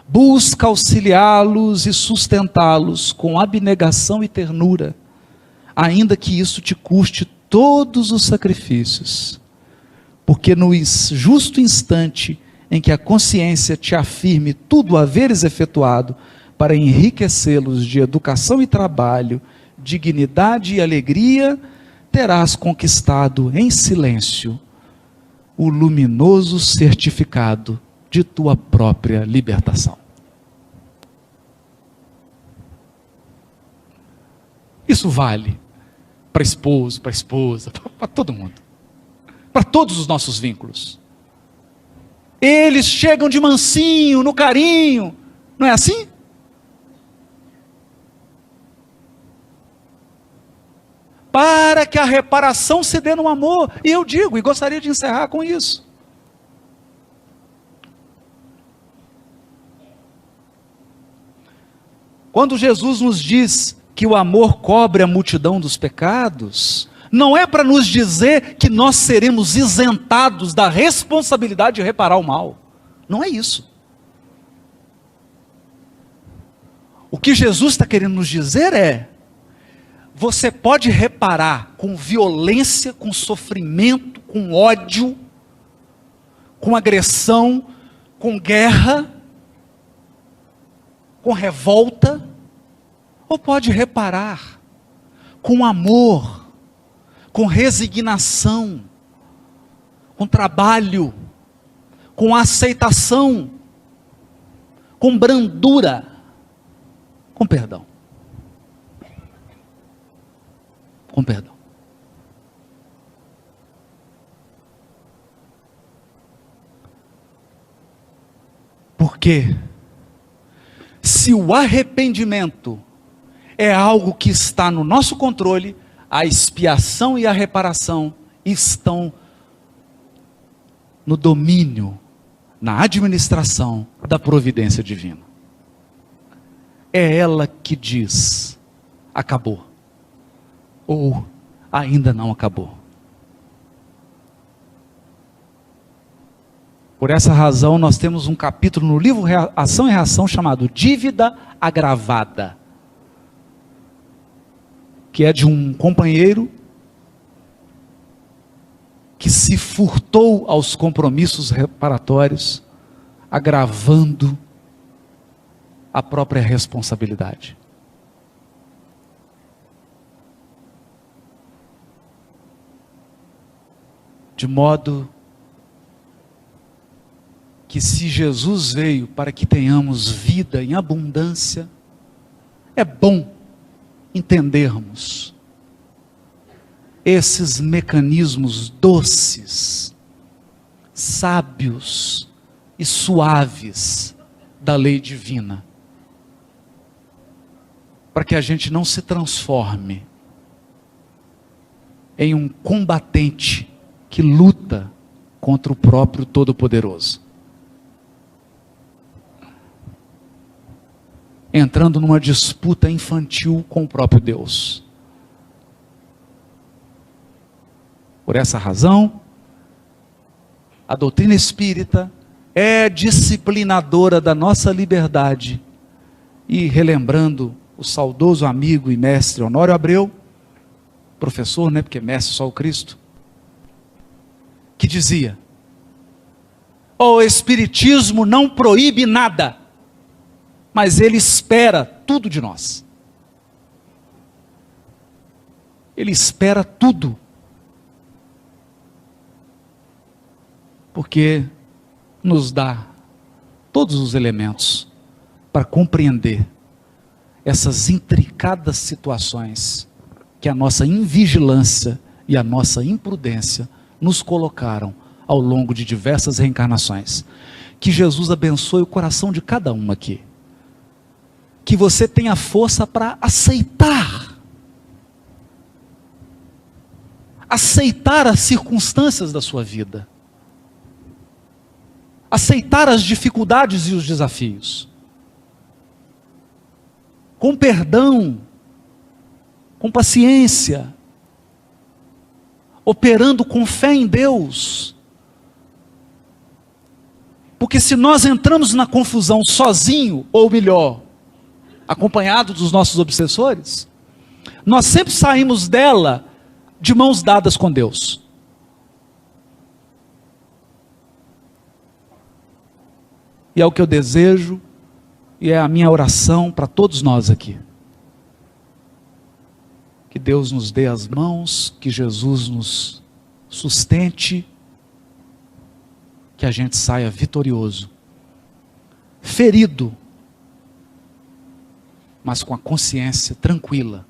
Busca auxiliá-los e sustentá-los com abnegação e ternura, ainda que isso te custe todos os sacrifícios, porque no justo instante em que a consciência te afirme tudo haveres efetuado para enriquecê-los de educação e trabalho, dignidade e alegria, terás conquistado em silêncio o luminoso certificado de tua própria libertação. Isso vale para esposo, para esposa, para todo mundo, para todos os nossos vínculos. Eles chegam de mansinho, no carinho, não é assim? Para que a reparação se dê no amor. E eu digo, e gostaria de encerrar com isso. Quando Jesus nos diz que o amor cobre a multidão dos pecados, não é para nos dizer que nós seremos isentados da responsabilidade de reparar o mal. Não é isso. O que Jesus está querendo nos dizer é: você pode reparar com violência, com sofrimento, com ódio, com agressão, com guerra, com revolta, ou pode reparar com amor, com resignação, com trabalho, com aceitação, com brandura, com perdão. Com perdão. Porque se o arrependimento é algo que está no nosso controle, a expiação e a reparação estão no domínio, na administração da providência divina. É ela que diz: acabou. Ou ainda não acabou. Por essa razão, nós temos um capítulo no livro Ação e Reação chamado Dívida Agravada, que é de um companheiro que se furtou aos compromissos reparatórios, agravando a própria responsabilidade. De modo que, se Jesus veio para que tenhamos vida em abundância, é bom entendermos esses mecanismos doces, sábios e suaves da lei divina, para que a gente não se transforme em um combatente que luta contra o próprio Todo-Poderoso, entrando numa disputa infantil com o próprio Deus. Por essa razão, a doutrina espírita é disciplinadora da nossa liberdade. E relembrando o saudoso amigo e mestre Honório Abreu, professor, né, porque mestre só o Cristo, que dizia: o Espiritismo não proíbe nada, mas ele espera tudo de nós. Ele espera tudo. Porque nos dá todos os elementos para compreender essas intricadas situações que a nossa invigilância e a nossa imprudência nos colocaram ao longo de diversas reencarnações. Que Jesus abençoe o coração de cada um aqui. Que você tenha força para aceitar as circunstâncias da sua vida. Aceitar as dificuldades e os desafios. Com perdão, com paciência, operando com fé em Deus. Porque se nós entramos na confusão sozinho, ou melhor, acompanhado dos nossos obsessores, nós sempre saímos dela de mãos dadas com Deus. E é o que eu desejo, e é a minha oração para todos nós aqui. Que Deus nos dê as mãos, que Jesus nos sustente, que a gente saia vitorioso, ferido, mas com a consciência tranquila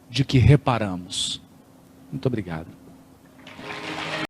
de que reparamos. Muito obrigado.